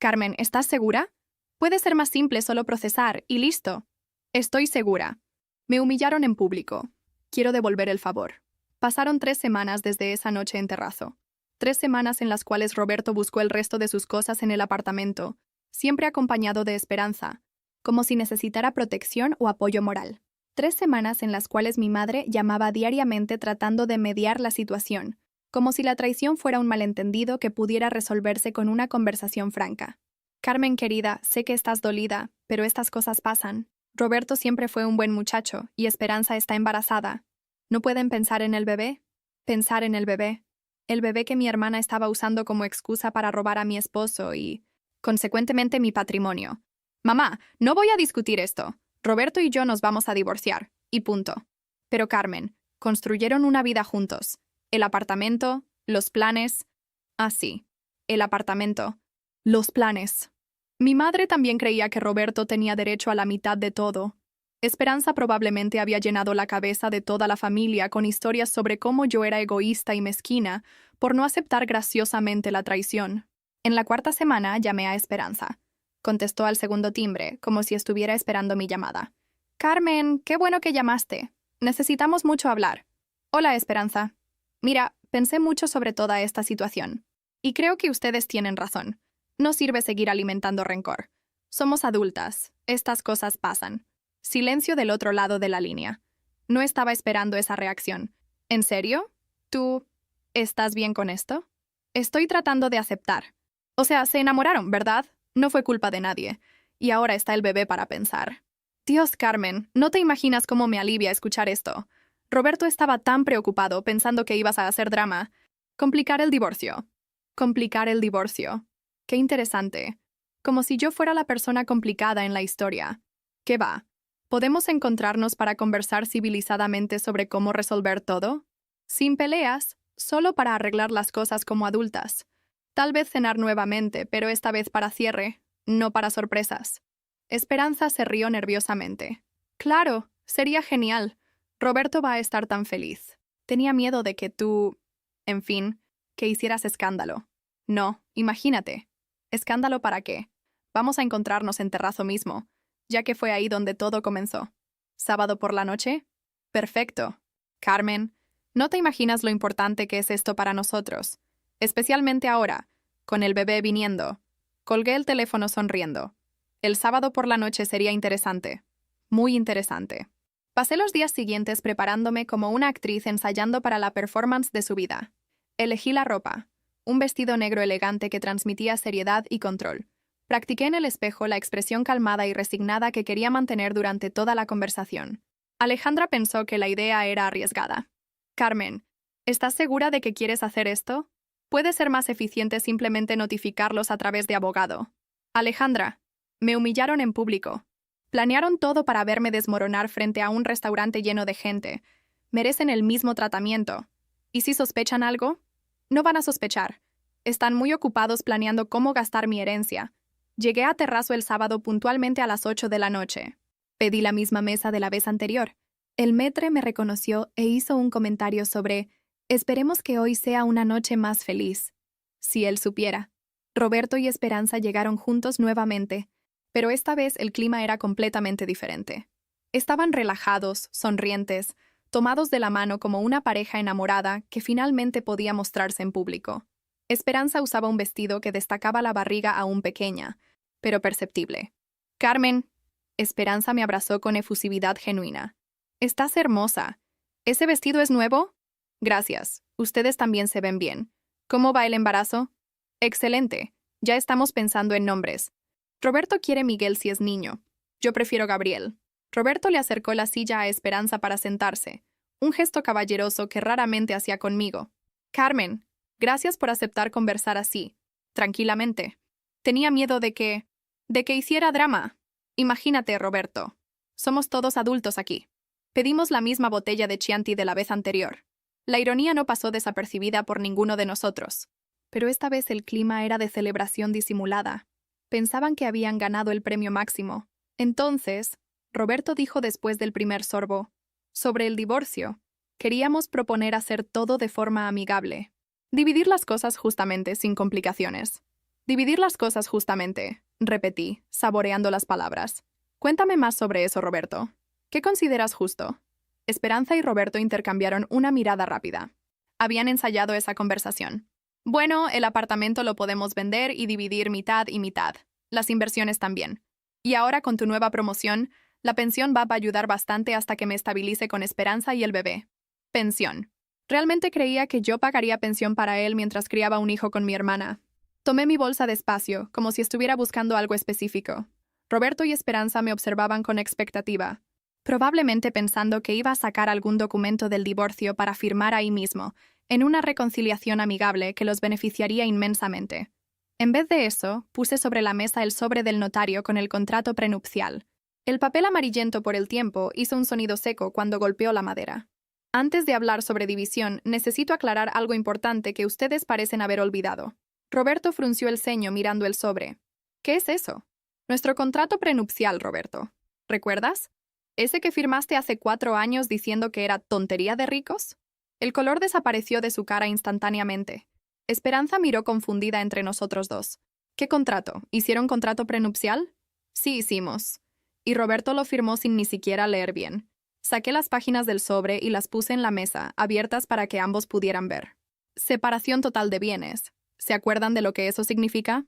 Carmen, ¿estás segura? Puede ser más simple solo procesar y listo. Estoy segura. Me humillaron en público. Quiero devolver el favor. Pasaron 3 semanas desde esa noche en terrazo. 3 semanas en las cuales Roberto buscó el resto de sus cosas en el apartamento, siempre acompañado de Esperanza, como si necesitara protección o apoyo moral. 3 semanas en las cuales mi madre llamaba diariamente tratando de mediar la situación, como si la traición fuera un malentendido que pudiera resolverse con una conversación franca. Carmen, querida, sé que estás dolida, pero estas cosas pasan. Roberto siempre fue un buen muchacho, y Esperanza está embarazada. ¿No pueden pensar en el bebé? Pensar en el bebé. El bebé que mi hermana estaba usando como excusa para robar a mi esposo y, consecuentemente, mi patrimonio. Mamá, no voy a discutir esto. Roberto y yo nos vamos a divorciar, y punto. Pero Carmen, construyeron una vida juntos. El apartamento, los planes. Ah, sí, el apartamento. Los planes. Mi madre también creía que Roberto tenía derecho a la mitad de todo. Esperanza probablemente había llenado la cabeza de toda la familia con historias sobre cómo yo era egoísta y mezquina por no aceptar graciosamente la traición. En la 4ª semana llamé a Esperanza. Contestó al segundo timbre, como si estuviera esperando mi llamada. Carmen, qué bueno que llamaste. Necesitamos mucho hablar. Hola, Esperanza. Mira, pensé mucho sobre toda esta situación. Y creo que ustedes tienen razón. No sirve seguir alimentando rencor. Somos adultas. Estas cosas pasan. Silencio del otro lado de la línea. No estaba esperando esa reacción. ¿En serio? ¿Tú estás bien con esto? Estoy tratando de aceptar. O sea, se enamoraron, ¿verdad? No fue culpa de nadie. Y ahora está el bebé para pensar. Dios, Carmen, no te imaginas cómo me alivia escuchar esto. Roberto estaba tan preocupado pensando que ibas a hacer drama. Complicar el divorcio. Complicar el divorcio. Qué interesante. Como si yo fuera la persona complicada en la historia. ¿Qué va? ¿Podemos encontrarnos para conversar civilizadamente sobre cómo resolver todo? Sin peleas, solo para arreglar las cosas como adultas. Tal vez cenar nuevamente, pero esta vez para cierre, no para sorpresas. Esperanza se rió nerviosamente. Claro, sería genial. Roberto va a estar tan feliz. Tenía miedo de que tú... En fin, que hicieras escándalo. No, imagínate. ¿Escándalo para qué? Vamos a encontrarnos en terrazo mismo, ya que fue ahí donde todo comenzó. ¿Sábado por la noche? Perfecto. Carmen, no te imaginas lo importante que es esto para nosotros. Especialmente ahora, con el bebé viniendo. Colgué el teléfono sonriendo. El sábado por la noche sería interesante. Muy interesante. Pasé los días siguientes preparándome como una actriz ensayando para la performance de su vida. Elegí la ropa. Un vestido negro elegante que transmitía seriedad y control. Practiqué en el espejo la expresión calmada y resignada que quería mantener durante toda la conversación. Alejandra pensó que la idea era arriesgada. Carmen, ¿estás segura de que quieres hacer esto? Puede ser más eficiente simplemente notificarlos a través de abogado. Alejandra, me humillaron en público. Planearon todo para verme desmoronar frente a un restaurante lleno de gente. Merecen el mismo tratamiento. ¿Y si sospechan algo? No van a sospechar. Están muy ocupados planeando cómo gastar mi herencia. Llegué a Terrazo el sábado puntualmente a las 8 de la noche. Pedí la misma mesa de la vez anterior. El maître me reconoció e hizo un comentario sobre «Esperemos que hoy sea una noche más feliz». Si él supiera. Roberto y Esperanza llegaron juntos nuevamente, pero esta vez el clima era completamente diferente. Estaban relajados, sonrientes, tomados de la mano como una pareja enamorada que finalmente podía mostrarse en público. Esperanza usaba un vestido que destacaba la barriga aún pequeña, pero perceptible. «Carmen». Esperanza me abrazó con efusividad genuina. «Estás hermosa. ¿Ese vestido es nuevo?» «Gracias. Ustedes también se ven bien. ¿Cómo va el embarazo?» «Excelente. Ya estamos pensando en nombres. Roberto quiere Miguel si es niño. Yo prefiero Gabriel». Roberto le acercó la silla a Esperanza para sentarse, un gesto caballeroso que raramente hacía conmigo. «Carmen, gracias por aceptar conversar así, tranquilamente. Tenía miedo de que hiciera drama. Imagínate, Roberto. Somos todos adultos aquí. Pedimos la misma botella de Chianti de la vez anterior. La ironía no pasó desapercibida por ninguno de nosotros. Pero esta vez el clima era de celebración disimulada. Pensaban que habían ganado el premio máximo. Entonces, Roberto dijo después del primer sorbo, sobre el divorcio, queríamos proponer hacer todo de forma amigable. Dividir las cosas justamente, sin complicaciones. Dividir las cosas justamente, repetí, saboreando las palabras. Cuéntame más sobre eso, Roberto. ¿Qué consideras justo? Esperanza y Roberto intercambiaron una mirada rápida. Habían ensayado esa conversación. Bueno, el apartamento lo podemos vender y dividir mitad y mitad. Las inversiones también. Y ahora con tu nueva promoción, la pensión va a ayudar bastante hasta que me estabilice con Esperanza y el bebé. Pensión. Realmente creía que yo pagaría pensión para él mientras criaba un hijo con mi hermana. Tomé mi bolsa despacio, como si estuviera buscando algo específico. Roberto y Esperanza me observaban con expectativa, probablemente pensando que iba a sacar algún documento del divorcio para firmar ahí mismo, en una reconciliación amigable que los beneficiaría inmensamente. En vez de eso, puse sobre la mesa el sobre del notario con el contrato prenupcial. El papel amarillento por el tiempo hizo un sonido seco cuando golpeó la madera. Antes de hablar sobre división, necesito aclarar algo importante que ustedes parecen haber olvidado. Roberto frunció el ceño mirando el sobre. ¿Qué es eso? Nuestro contrato prenupcial, Roberto. ¿Recuerdas? ¿Ese que firmaste hace 4 años diciendo que era tontería de ricos? El color desapareció de su cara instantáneamente. Esperanza miró confundida entre nosotros dos. ¿Qué contrato? ¿Hicieron contrato prenupcial? Sí, hicimos. Y Roberto lo firmó sin ni siquiera leer bien. Saqué las páginas del sobre y las puse en la mesa, abiertas para que ambos pudieran ver. Separación total de bienes. ¿Se acuerdan de lo que eso significa?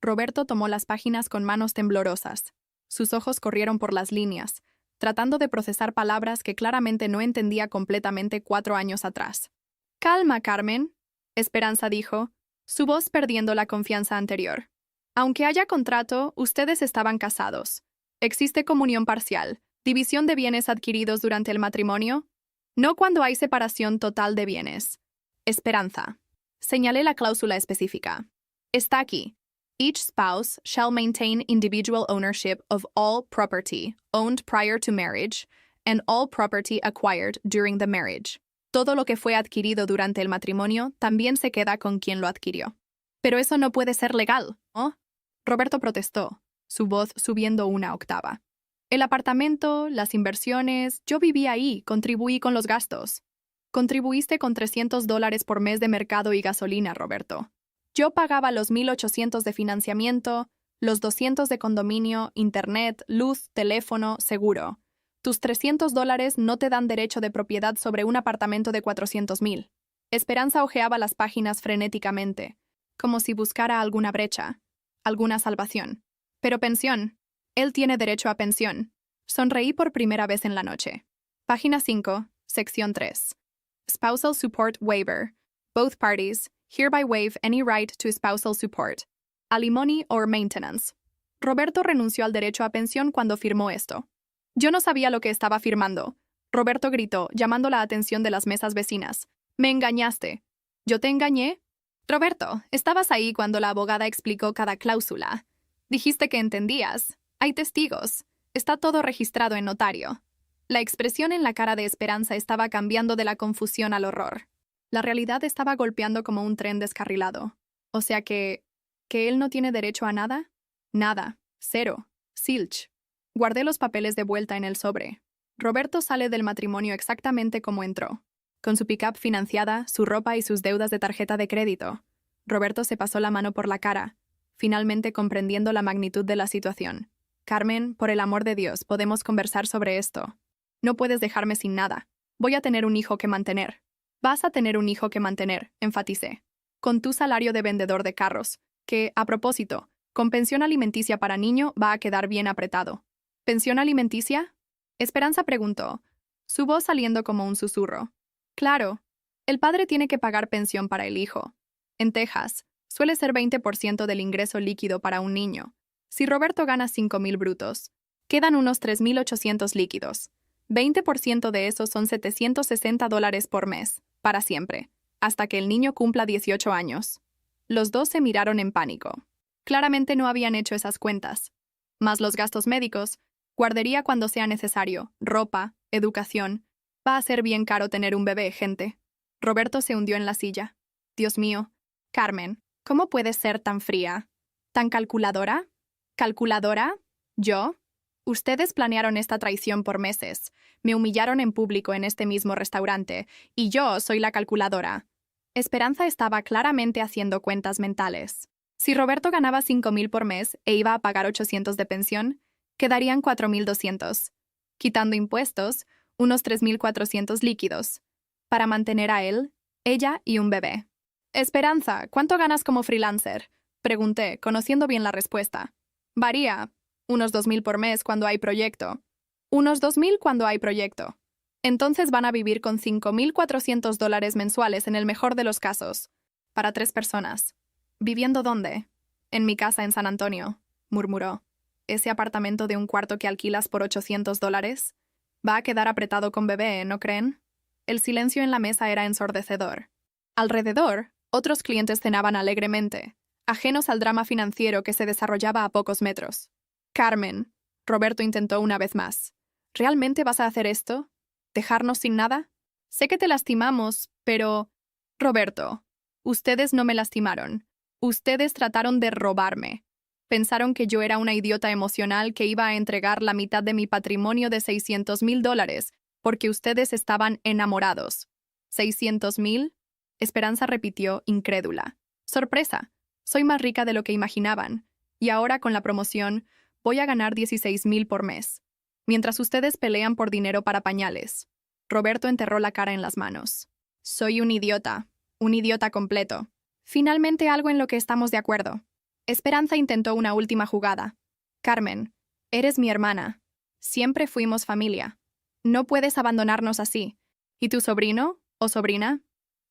Roberto tomó las páginas con manos temblorosas. Sus ojos corrieron por las líneas, tratando de procesar palabras que claramente no entendía completamente 4 años atrás. «Calma, Carmen», Esperanza dijo, su voz perdiendo la confianza anterior. «Aunque haya contrato, ustedes estaban casados. ¿Existe comunión parcial, división de bienes adquiridos durante el matrimonio? No cuando hay separación total de bienes». Esperanza. Señalé la cláusula específica. Está aquí. Each spouse shall maintain individual ownership of all property owned prior to marriage and all property acquired during the marriage. Todo lo que fue adquirido durante el matrimonio también se queda con quien lo adquirió. Pero eso no puede ser legal, ¿no? Roberto protestó, su voz subiendo una octava. El apartamento, las inversiones, yo viví ahí, contribuí con los gastos. Contribuiste con $300 por mes de mercado y gasolina, Roberto. Yo pagaba los 1,800 de financiamiento, los 200 de condominio, internet, luz, teléfono, seguro. Tus $300 no te dan derecho de propiedad sobre un apartamento de 400,000. Esperanza hojeaba las páginas frenéticamente, como si buscara alguna brecha, alguna salvación. Pero pensión. Él tiene derecho a pensión. Sonreí por primera vez en la noche. Página 5, sección 3. Spousal Support Waiver. Both parties hereby waive any right to spousal support, alimony or maintenance, Roberto renunció al derecho a pensión cuando firmó esto. Yo no sabía lo que estaba firmando. Roberto gritó, llamando la atención de las mesas vecinas. Me engañaste. ¿Yo te engañé? Roberto, estabas ahí cuando la abogada explicó cada cláusula. Dijiste que entendías. Hay testigos. Está todo registrado en notario. La expresión en la cara de Esperanza estaba cambiando de la confusión al horror. La realidad estaba golpeando como un tren descarrilado. O sea ¿que él no tiene derecho a nada? Nada. Cero. Zilch. Guardé los papeles de vuelta en el sobre. Roberto sale del matrimonio exactamente como entró. Con su pick-up financiada, su ropa y sus deudas de tarjeta de crédito. Roberto se pasó la mano por la cara, finalmente comprendiendo la magnitud de la situación. Carmen, por el amor de Dios, podemos conversar sobre esto. No puedes dejarme sin nada. Voy a tener un hijo que mantener. Vas a tener un hijo que mantener, enfaticé. Con tu salario de vendedor de carros, que, a propósito, con pensión alimenticia para niño va a quedar bien apretado. ¿Pensión alimenticia? Esperanza preguntó, su voz saliendo como un susurro. Claro, el padre tiene que pagar pensión para el hijo. En Texas, suele ser 20% del ingreso líquido para un niño. Si Roberto gana 5,000 brutos, quedan unos 3,800 líquidos. 20% de esos son $760 por mes, para siempre, hasta que el niño cumpla 18 años. Los dos se miraron en pánico. Claramente no habían hecho esas cuentas. Más los gastos médicos, guardería cuando sea necesario, ropa, educación. Va a ser bien caro tener un bebé, gente. Roberto se hundió en la silla. Dios mío. Carmen, ¿cómo puedes ser tan fría? ¿Tan calculadora? ¿Calculadora? ¿Yo? Ustedes planearon esta traición por meses. Me humillaron en público en este mismo restaurante, y yo soy la calculadora. Esperanza estaba claramente haciendo cuentas mentales. Si Roberto ganaba 5,000 por mes e iba a pagar 800 de pensión, quedarían 4,200. Quitando impuestos, unos 3,400 líquidos. Para mantener a él, ella y un bebé. Esperanza, ¿cuánto ganas como freelancer? Pregunté, conociendo bien la respuesta. Varía. Unos 2,000 por mes cuando hay proyecto. Unos 2,000 cuando hay proyecto. Entonces van a vivir con $5,400 mensuales en el mejor de los casos. Para 3 personas. ¿Viviendo dónde? En mi casa en San Antonio, murmuró. ¿Ese apartamento de un cuarto que alquilas por $800? Va a quedar apretado con bebé, ¿no creen? El silencio en la mesa era ensordecedor. Alrededor, otros clientes cenaban alegremente, ajenos al drama financiero que se desarrollaba a pocos metros. Carmen, Roberto intentó una vez más. ¿Realmente vas a hacer esto? ¿Dejarnos sin nada? Sé que te lastimamos, pero... Roberto, ustedes no me lastimaron. Ustedes trataron de robarme. Pensaron que yo era una idiota emocional que iba a entregar la mitad de mi patrimonio de $600,000 porque ustedes estaban enamorados. ¿600,000? Esperanza repitió, incrédula. Sorpresa, soy más rica de lo que imaginaban, y ahora con la promoción voy a ganar 16,000 por mes, mientras ustedes pelean por dinero para pañales. Roberto enterró la cara en las manos. Soy un idiota completo. Finalmente algo en lo que estamos de acuerdo. Esperanza intentó una última jugada. Carmen, eres mi hermana. Siempre fuimos familia. No puedes abandonarnos así. ¿Y tu sobrino o sobrina?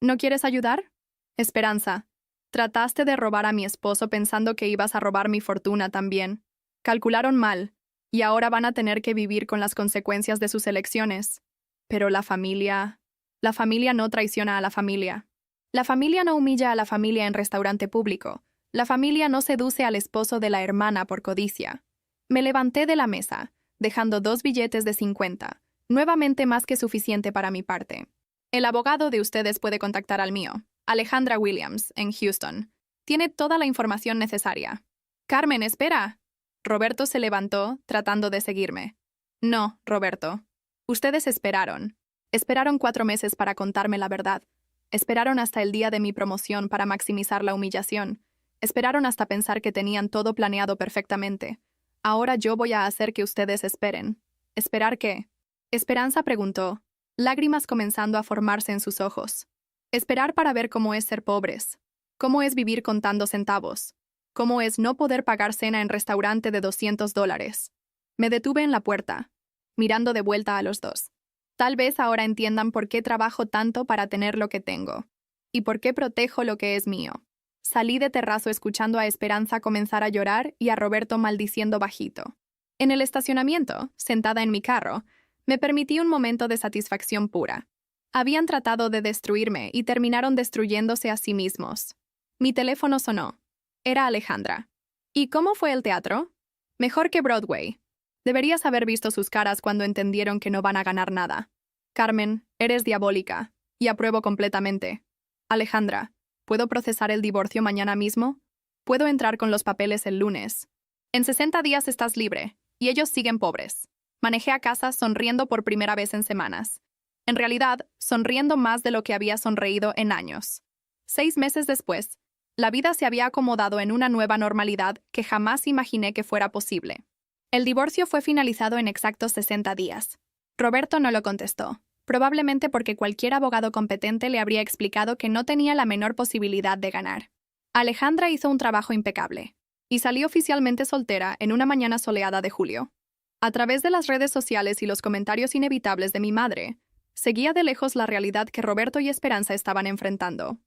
¿No quieres ayudar? Esperanza, trataste de robar a mi esposo pensando que ibas a robar mi fortuna también. Calcularon mal, y ahora van a tener que vivir con las consecuencias de sus elecciones. Pero la familia no traiciona a la familia. La familia no humilla a la familia en restaurante público. La familia no seduce al esposo de la hermana por codicia. Me levanté de la mesa, dejando 2 billetes de 50, nuevamente más que suficiente para mi parte. El abogado de ustedes puede contactar al mío, Alejandra Williams, en Houston. Tiene toda la información necesaria. Carmen, espera. Roberto se levantó, tratando de seguirme. No, Roberto. Ustedes esperaron. Esperaron 4 meses para contarme la verdad. Esperaron hasta el día de mi promoción para maximizar la humillación. Esperaron hasta pensar que tenían todo planeado perfectamente. Ahora yo voy a hacer que ustedes esperen. ¿Esperar qué? Esperanza preguntó, lágrimas comenzando a formarse en sus ojos. Esperar para ver cómo es ser pobres. Cómo es vivir contando centavos. Cómo es no poder pagar cena en restaurante de $200. Me detuve en la puerta, mirando de vuelta a los dos. Tal vez ahora entiendan por qué trabajo tanto para tener lo que tengo. Y por qué protejo lo que es mío. Salí de terrazo escuchando a Esperanza comenzar a llorar y a Roberto maldiciendo bajito. En el estacionamiento, sentada en mi carro, me permití un momento de satisfacción pura. Habían tratado de destruirme y terminaron destruyéndose a sí mismos. Mi teléfono sonó. Era Alejandra. ¿Y cómo fue el teatro? Mejor que Broadway. Deberías haber visto sus caras cuando entendieron que no van a ganar nada. Carmen, eres diabólica, y apruebo completamente. Alejandra, ¿puedo procesar el divorcio mañana mismo? Puedo entrar con los papeles el lunes. En 60 días estás libre, y ellos siguen pobres. Manejé a casa sonriendo por primera vez en semanas. En realidad, sonriendo más de lo que había sonreído en años. 6 meses después, la vida se había acomodado en una nueva normalidad que jamás imaginé que fuera posible. El divorcio fue finalizado en exactos 60 días. Roberto no lo contestó, probablemente porque cualquier abogado competente le habría explicado que no tenía la menor posibilidad de ganar. Alejandra hizo un trabajo impecable, y salió oficialmente soltera en una mañana soleada de julio. A través de las redes sociales y los comentarios inevitables de mi madre, seguía de lejos la realidad que Roberto y Esperanza estaban enfrentando.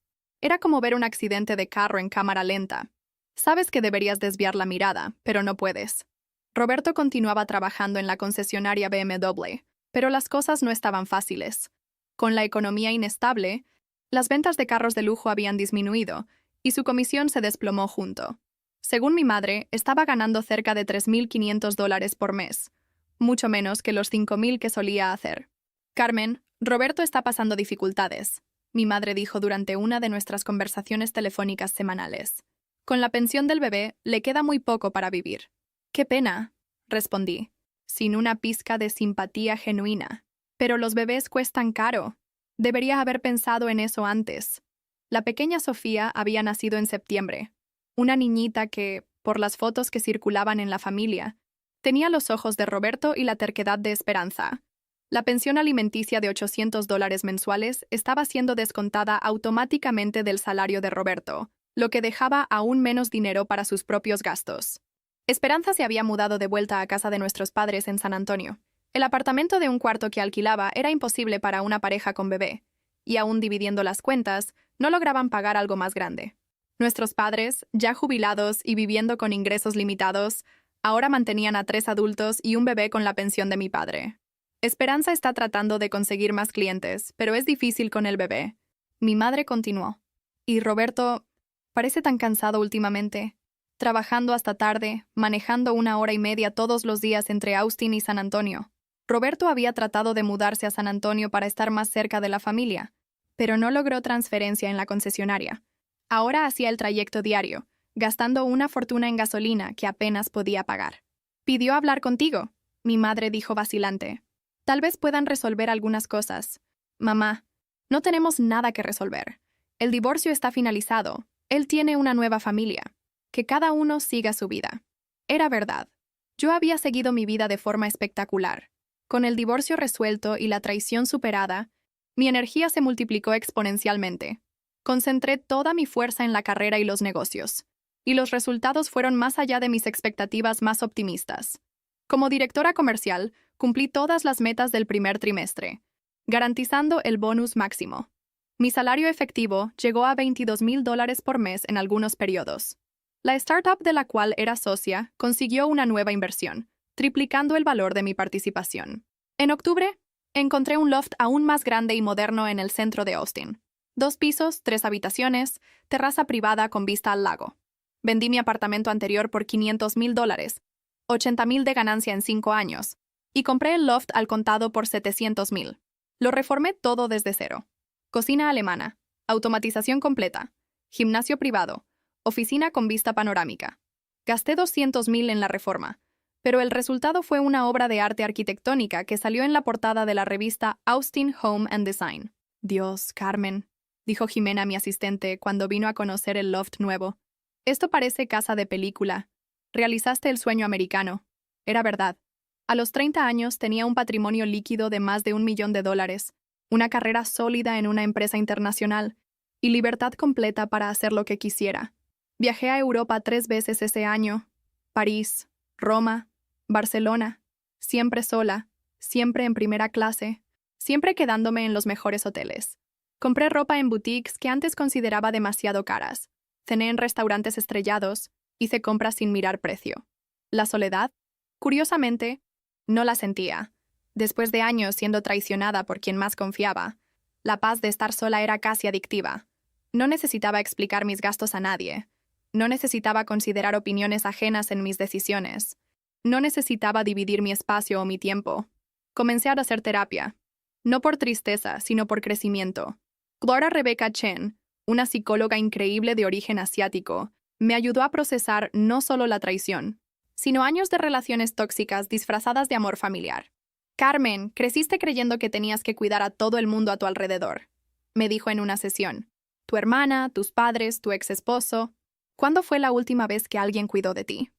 Era como ver un accidente de carro en cámara lenta. Sabes que deberías desviar la mirada, pero no puedes. Roberto continuaba trabajando en la concesionaria BMW, pero las cosas no estaban fáciles. Con la economía inestable, las ventas de carros de lujo habían disminuido y su comisión se desplomó junto. Según mi madre, estaba ganando cerca de $3.500 por mes, mucho menos que los 5.000 que solía hacer. Carmen, Roberto está pasando dificultades, mi madre dijo durante una de nuestras conversaciones telefónicas semanales. Con la pensión del bebé, le queda muy poco para vivir. «Qué pena», respondí, sin una pizca de simpatía genuina. «Pero los bebés cuestan caro. Debería haber pensado en eso antes». La pequeña Sofía había nacido en septiembre. Una niñita que, por las fotos que circulaban en la familia, tenía los ojos de Roberto y la terquedad de Esperanza. La pensión alimenticia de $800 mensuales estaba siendo descontada automáticamente del salario de Roberto, lo que dejaba aún menos dinero para sus propios gastos. Esperanza se había mudado de vuelta a casa de nuestros padres en San Antonio. El apartamento de un cuarto que alquilaba era imposible para una pareja con bebé, y aún dividiendo las cuentas, no lograban pagar algo más grande. Nuestros padres, ya jubilados y viviendo con ingresos limitados, ahora mantenían a 3 adultos y un bebé con la pensión de mi padre. Esperanza está tratando de conseguir más clientes, pero es difícil con el bebé. Mi madre continuó. Y Roberto parece tan cansado últimamente, trabajando hasta tarde, manejando 1 hora y media todos los días entre Austin y San Antonio. Roberto había tratado de mudarse a San Antonio para estar más cerca de la familia, pero no logró transferencia en la concesionaria. Ahora hacía el trayecto diario, gastando una fortuna en gasolina que apenas podía pagar. «Pidió hablar contigo», mi madre dijo vacilante. «Tal vez puedan resolver algunas cosas». «Mamá, no tenemos nada que resolver. El divorcio está finalizado. Él tiene una nueva familia. Que cada uno siga su vida». Era verdad. Yo había seguido mi vida de forma espectacular. Con el divorcio resuelto y la traición superada, mi energía se multiplicó exponencialmente. Concentré toda mi fuerza en la carrera y los negocios, y los resultados fueron más allá de mis expectativas más optimistas. Como directora comercial, cumplí todas las metas del primer trimestre, garantizando el bonus máximo. Mi salario efectivo llegó a $22,000 por mes en algunos periodos. La startup de la cual era socia consiguió una nueva inversión, triplicando el valor de mi participación. En octubre, encontré un loft aún más grande y moderno en el centro de Austin. 2 pisos, 3 habitaciones, terraza privada con vista al lago. Vendí mi apartamento anterior por $500,000, $80,000 de ganancia en 5 años, y compré el loft al contado por $700,000. Lo reformé todo desde cero. Cocina alemana, automatización completa, gimnasio privado, oficina con vista panorámica. Gasté $200,000 en la reforma, pero el resultado fue una obra de arte arquitectónica que salió en la portada de la revista Austin Home and Design. «Dios, Carmen», dijo Jimena, mi asistente, cuando vino a conocer el loft nuevo. «Esto parece casa de película. Realizaste el sueño americano». Era verdad. A los 30 años tenía un patrimonio líquido de más de $1 millón, una carrera sólida en una empresa internacional y libertad completa para hacer lo que quisiera. Viajé a Europa 3 veces ese año. París, Roma, Barcelona. Siempre sola, siempre en primera clase, siempre quedándome en los mejores hoteles. Compré ropa en boutiques que antes consideraba demasiado caras. cené en restaurantes estrellados, hice compras sin mirar precio. La soledad, curiosamente, no la sentía. Después de años siendo traicionada por quien más confiaba, la paz de estar sola era casi adictiva. No necesitaba explicar mis gastos a nadie. No necesitaba considerar opiniones ajenas en mis decisiones. No necesitaba dividir mi espacio o mi tiempo. Comencé a hacer terapia. No por tristeza, sino por crecimiento. Gloria Rebecca Chen, una psicóloga increíble de origen asiático, me ayudó a procesar no solo la traición, sino años de relaciones tóxicas disfrazadas de amor familiar. Carmen, creciste creyendo que tenías que cuidar a todo el mundo a tu alrededor, me dijo en una sesión. Tu hermana, tus padres, tu ex esposo. ¿Cuándo fue la última vez que alguien cuidó de ti?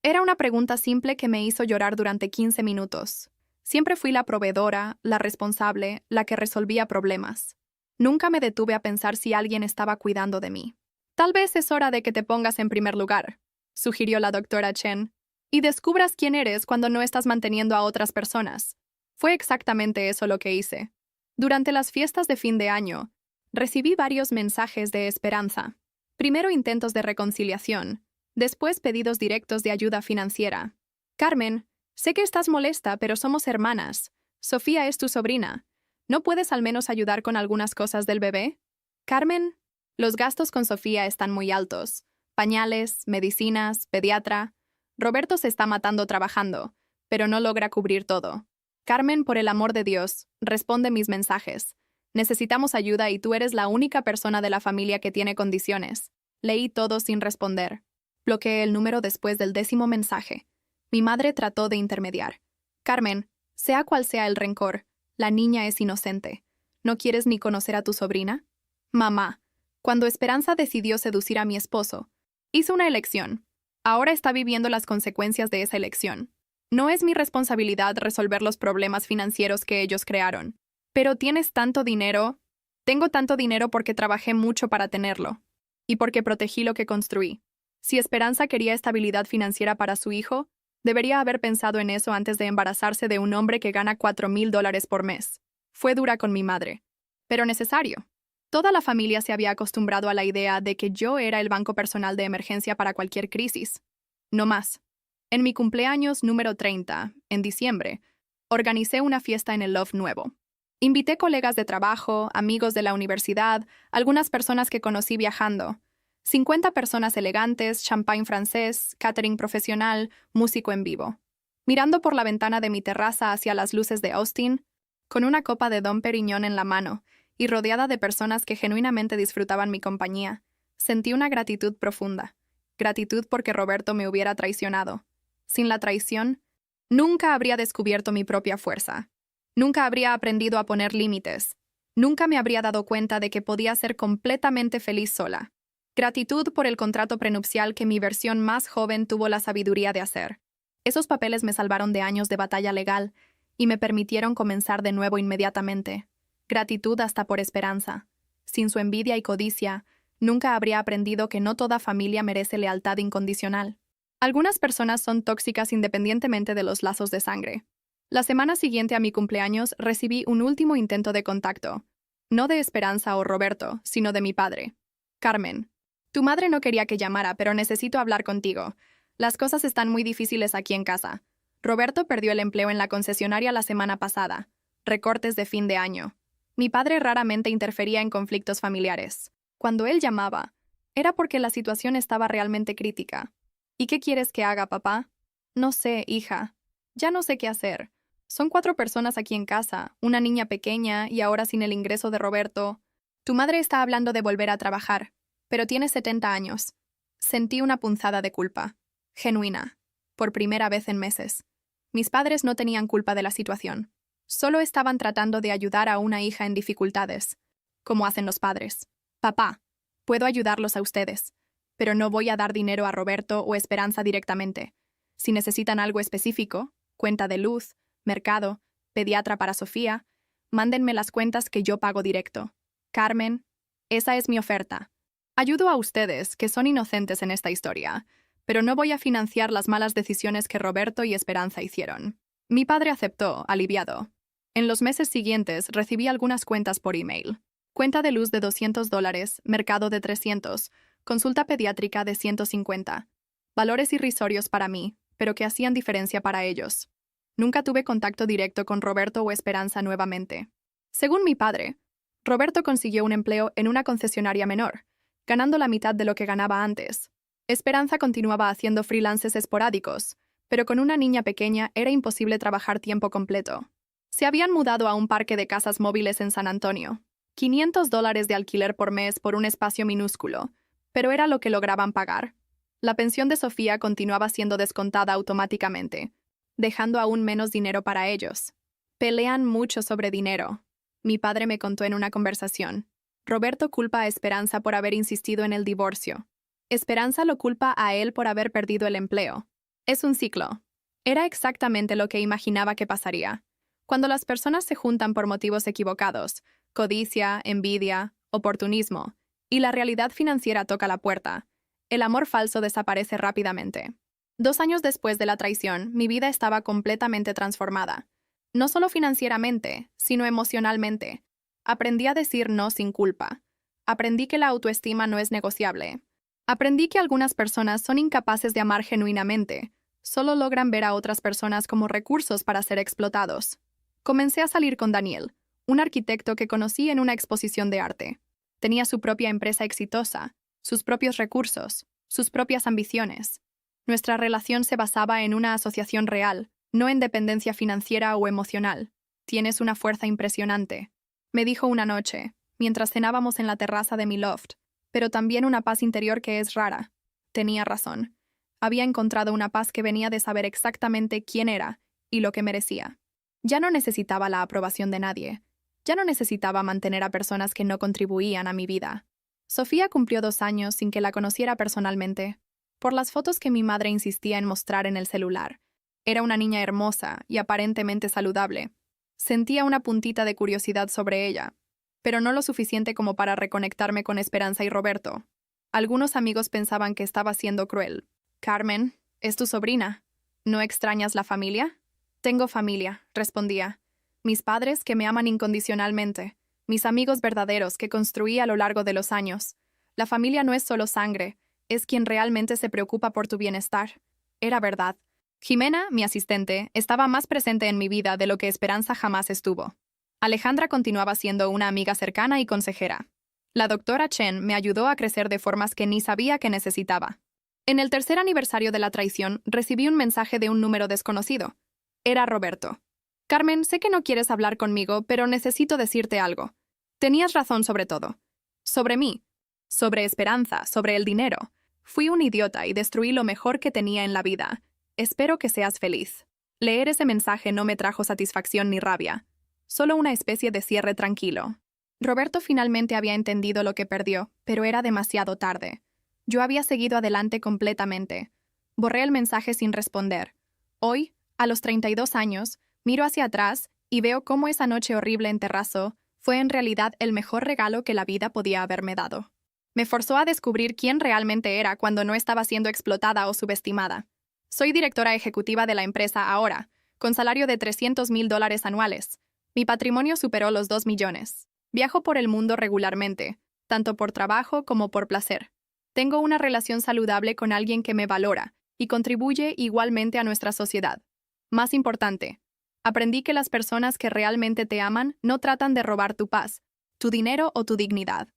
Era una pregunta simple que me hizo llorar durante 15 minutos. Siempre fui la proveedora, la responsable, la que resolvía problemas. Nunca me detuve a pensar si alguien estaba cuidando de mí. Tal vez es hora de que te pongas en primer lugar, sugirió la doctora Chen, y descubras quién eres cuando no estás manteniendo a otras personas. Fue exactamente eso lo que hice. Durante las fiestas de fin de año, recibí varios mensajes de esperanza. Primero intentos de reconciliación, después pedidos directos de ayuda financiera. Carmen, sé que estás molesta, pero somos hermanas. Sofía es tu sobrina. ¿No puedes al menos ayudar con algunas cosas del bebé? Carmen, los gastos con Sofía están muy altos. Pañales, medicinas, pediatra. Roberto se está matando trabajando, pero no logra cubrir todo. Carmen, por el amor de Dios, responde mis mensajes. Necesitamos ayuda y tú eres la única persona de la familia que tiene condiciones. Leí todo sin responder. Bloqueé el número después del 10º mensaje. Mi madre trató de intermediar. Carmen, sea cual sea el rencor, la niña es inocente. ¿No quieres ni conocer a tu sobrina? Mamá, cuando Esperanza decidió seducir a mi esposo, hizo una elección. Ahora está viviendo las consecuencias de esa elección. No es mi responsabilidad resolver los problemas financieros que ellos crearon. Pero tienes tanto dinero. Tengo tanto dinero porque trabajé mucho para tenerlo. Y porque protegí lo que construí. Si Esperanza quería estabilidad financiera para su hijo, debería haber pensado en eso antes de embarazarse de un hombre que gana $4,000 por mes. Fue dura con mi madre. Pero necesario. Toda la familia se había acostumbrado a la idea de que yo era el banco personal de emergencia para cualquier crisis. No más. En mi cumpleaños número 30, en diciembre, organicé una fiesta en el loft nuevo. Invité colegas de trabajo, amigos de la universidad, algunas personas que conocí viajando. 50 personas elegantes, champagne francés, catering profesional, músico en vivo. Mirando por la ventana de mi terraza hacia las luces de Austin, con una copa de Dom Pérignon en la mano y rodeada de personas que genuinamente disfrutaban mi compañía, sentí una gratitud profunda. Gratitud porque Roberto me hubiera traicionado. Sin la traición, nunca habría descubierto mi propia fuerza. Nunca habría aprendido a poner límites. Nunca me habría dado cuenta de que podía ser completamente feliz sola. Gratitud por el contrato prenupcial que mi versión más joven tuvo la sabiduría de hacer. Esos papeles me salvaron de años de batalla legal y me permitieron comenzar de nuevo inmediatamente. Gratitud hasta por Esperanza. Sin su envidia y codicia, nunca habría aprendido que no toda familia merece lealtad incondicional. Algunas personas son tóxicas independientemente de los lazos de sangre. La semana siguiente a mi cumpleaños recibí un último intento de contacto. No de Esperanza o Roberto, sino de mi padre. Carmen, tu madre no quería que llamara, pero necesito hablar contigo. Las cosas están muy difíciles aquí en casa. Roberto perdió el empleo en la concesionaria la semana pasada. Recortes de fin de año. Mi padre raramente interfería en conflictos familiares. Cuando él llamaba, era porque la situación estaba realmente crítica. ¿Y qué quieres que haga, papá? No sé, hija. Ya no sé qué hacer. Son 4 personas aquí en casa, una niña pequeña y ahora sin el ingreso de Roberto. Tu madre está hablando de volver a trabajar, pero tiene 70 años. Sentí una punzada de culpa. Genuina. Por primera vez en meses. Mis padres no tenían culpa de la situación. Solo estaban tratando de ayudar a una hija en dificultades, como hacen los padres. Papá, puedo ayudarlos a ustedes, pero no voy a dar dinero a Roberto o Esperanza directamente. Si necesitan algo específico, cuenta de luz, mercado, pediatra para Sofía, mándenme las cuentas que yo pago directo. Carmen, esa es mi oferta. Ayudo a ustedes, que son inocentes en esta historia, pero no voy a financiar las malas decisiones que Roberto y Esperanza hicieron. Mi padre aceptó, aliviado. En los meses siguientes recibí algunas cuentas por email. Cuenta de luz de $200, mercado de $300, consulta pediátrica de 150. Valores irrisorios para mí, pero que hacían diferencia para ellos. Nunca tuve contacto directo con Roberto o Esperanza nuevamente. Según mi padre, Roberto consiguió un empleo en una concesionaria menor, ganando la mitad de lo que ganaba antes. Esperanza continuaba haciendo freelances esporádicos, pero con una niña pequeña era imposible trabajar tiempo completo. Se habían mudado a un parque de casas móviles en San Antonio. $500 de alquiler por mes por un espacio minúsculo, pero era lo que lograban pagar. La pensión de Sofía continuaba siendo descontada automáticamente, dejando aún menos dinero para ellos. Pelean mucho sobre dinero. Mi padre me contó en una conversación. Roberto culpa a Esperanza por haber insistido en el divorcio. Esperanza lo culpa a él por haber perdido el empleo. Es un ciclo. Era exactamente lo que imaginaba que pasaría. Cuando las personas se juntan por motivos equivocados, codicia, envidia, oportunismo, y la realidad financiera toca la puerta, el amor falso desaparece rápidamente. 2 años después de la traición, mi vida estaba completamente transformada. No solo financieramente, sino emocionalmente. Aprendí a decir no sin culpa. Aprendí que la autoestima no es negociable. Aprendí que algunas personas son incapaces de amar genuinamente. Solo logran ver a otras personas como recursos para ser explotados. Comencé a salir con Daniel, un arquitecto que conocí en una exposición de arte. Tenía su propia empresa exitosa, sus propios recursos, sus propias ambiciones. Nuestra relación se basaba en una asociación real, no en dependencia financiera o emocional. Tienes una fuerza impresionante, me dijo una noche, mientras cenábamos en la terraza de mi loft, pero también una paz interior que es rara. Tenía razón. Había encontrado una paz que venía de saber exactamente quién era y lo que merecía. Ya no necesitaba la aprobación de nadie. Ya no necesitaba mantener a personas que no contribuían a mi vida. Sofía cumplió 2 años sin que la conociera personalmente, por las fotos que mi madre insistía en mostrar en el celular. Era una niña hermosa y aparentemente saludable. Sentía una puntita de curiosidad sobre ella, pero no lo suficiente como para reconectarme con Esperanza y Roberto. Algunos amigos pensaban que estaba siendo cruel. Carmen, es tu sobrina. ¿No extrañas la familia? Tengo familia, respondía. Mis padres que me aman incondicionalmente. Mis amigos verdaderos que construí a lo largo de los años. La familia no es solo sangre, es quien realmente se preocupa por tu bienestar. Era verdad. Jimena, mi asistente, estaba más presente en mi vida de lo que Esperanza jamás estuvo. Alejandra continuaba siendo una amiga cercana y consejera. La doctora Chen me ayudó a crecer de formas que ni sabía que necesitaba. En el 3er aniversario de la traición, recibí un mensaje de un número desconocido. Era Roberto. Carmen, sé que no quieres hablar conmigo, pero necesito decirte algo. Tenías razón sobre todo. Sobre mí. Sobre Esperanza, sobre el dinero. Fui un idiota y destruí lo mejor que tenía en la vida. Espero que seas feliz. Leer ese mensaje no me trajo satisfacción ni rabia. Solo una especie de cierre tranquilo. Roberto finalmente había entendido lo que perdió, pero era demasiado tarde. Yo había seguido adelante completamente. Borré el mensaje sin responder. Hoy, a los 32 años, miro hacia atrás y veo cómo esa noche horrible en Terrazo fue en realidad el mejor regalo que la vida podía haberme dado. Me forzó a descubrir quién realmente era cuando no estaba siendo explotada o subestimada. Soy directora ejecutiva de la empresa ahora, con salario de $300,000 anuales. Mi patrimonio superó los 2 millones. Viajo por el mundo regularmente, tanto por trabajo como por placer. Tengo una relación saludable con alguien que me valora y contribuye igualmente a nuestra sociedad. Más importante, aprendí que las personas que realmente te aman no tratan de robar tu paz, tu dinero o tu dignidad.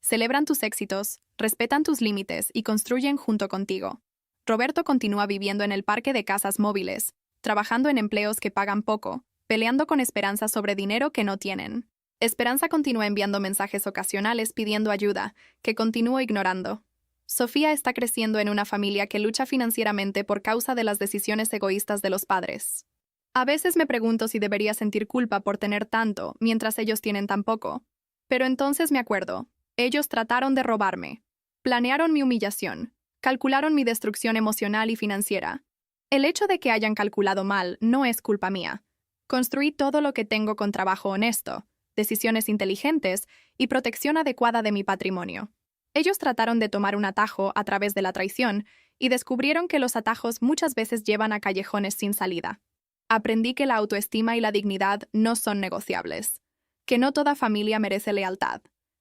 Celebran tus éxitos, respetan tus límites y construyen junto contigo. Roberto continúa viviendo en el parque de casas móviles, trabajando en empleos que pagan poco, peleando con Esperanza sobre dinero que no tienen. Esperanza continúa enviando mensajes ocasionales pidiendo ayuda, que continúo ignorando. Sofía está creciendo en una familia que lucha financieramente por causa de las decisiones egoístas de los padres. A veces me pregunto si debería sentir culpa por tener tanto, mientras ellos tienen tan poco. Pero entonces me acuerdo, ellos trataron de robarme. Planearon mi humillación. Calcularon mi destrucción emocional y financiera. El hecho de que hayan calculado mal no es culpa mía. Construí todo lo que tengo con trabajo honesto, decisiones inteligentes y protección adecuada de mi patrimonio. Ellos trataron de tomar un atajo a través de la traición y descubrieron que los atajos muchas veces llevan a callejones sin salida. Aprendí que la autoestima y la dignidad no son negociables, que no toda familia merece lealtad,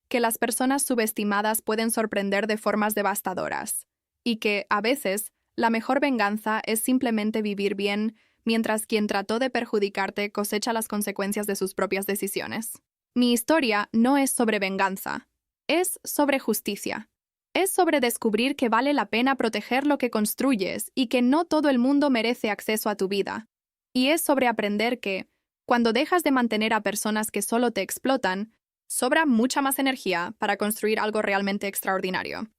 que las personas subestimadas pueden sorprender de formas devastadoras, y que, a veces, la mejor venganza es simplemente vivir bien, mientras quien trató de perjudicarte cosecha las consecuencias de sus propias decisiones. Mi historia no es sobre venganza, es sobre justicia. Es sobre descubrir que vale la pena proteger lo que construyes y que no todo el mundo merece acceso a tu vida. Y es sobre aprender que, cuando dejas de mantener a personas que solo te explotan, sobra mucha más energía para construir algo realmente extraordinario.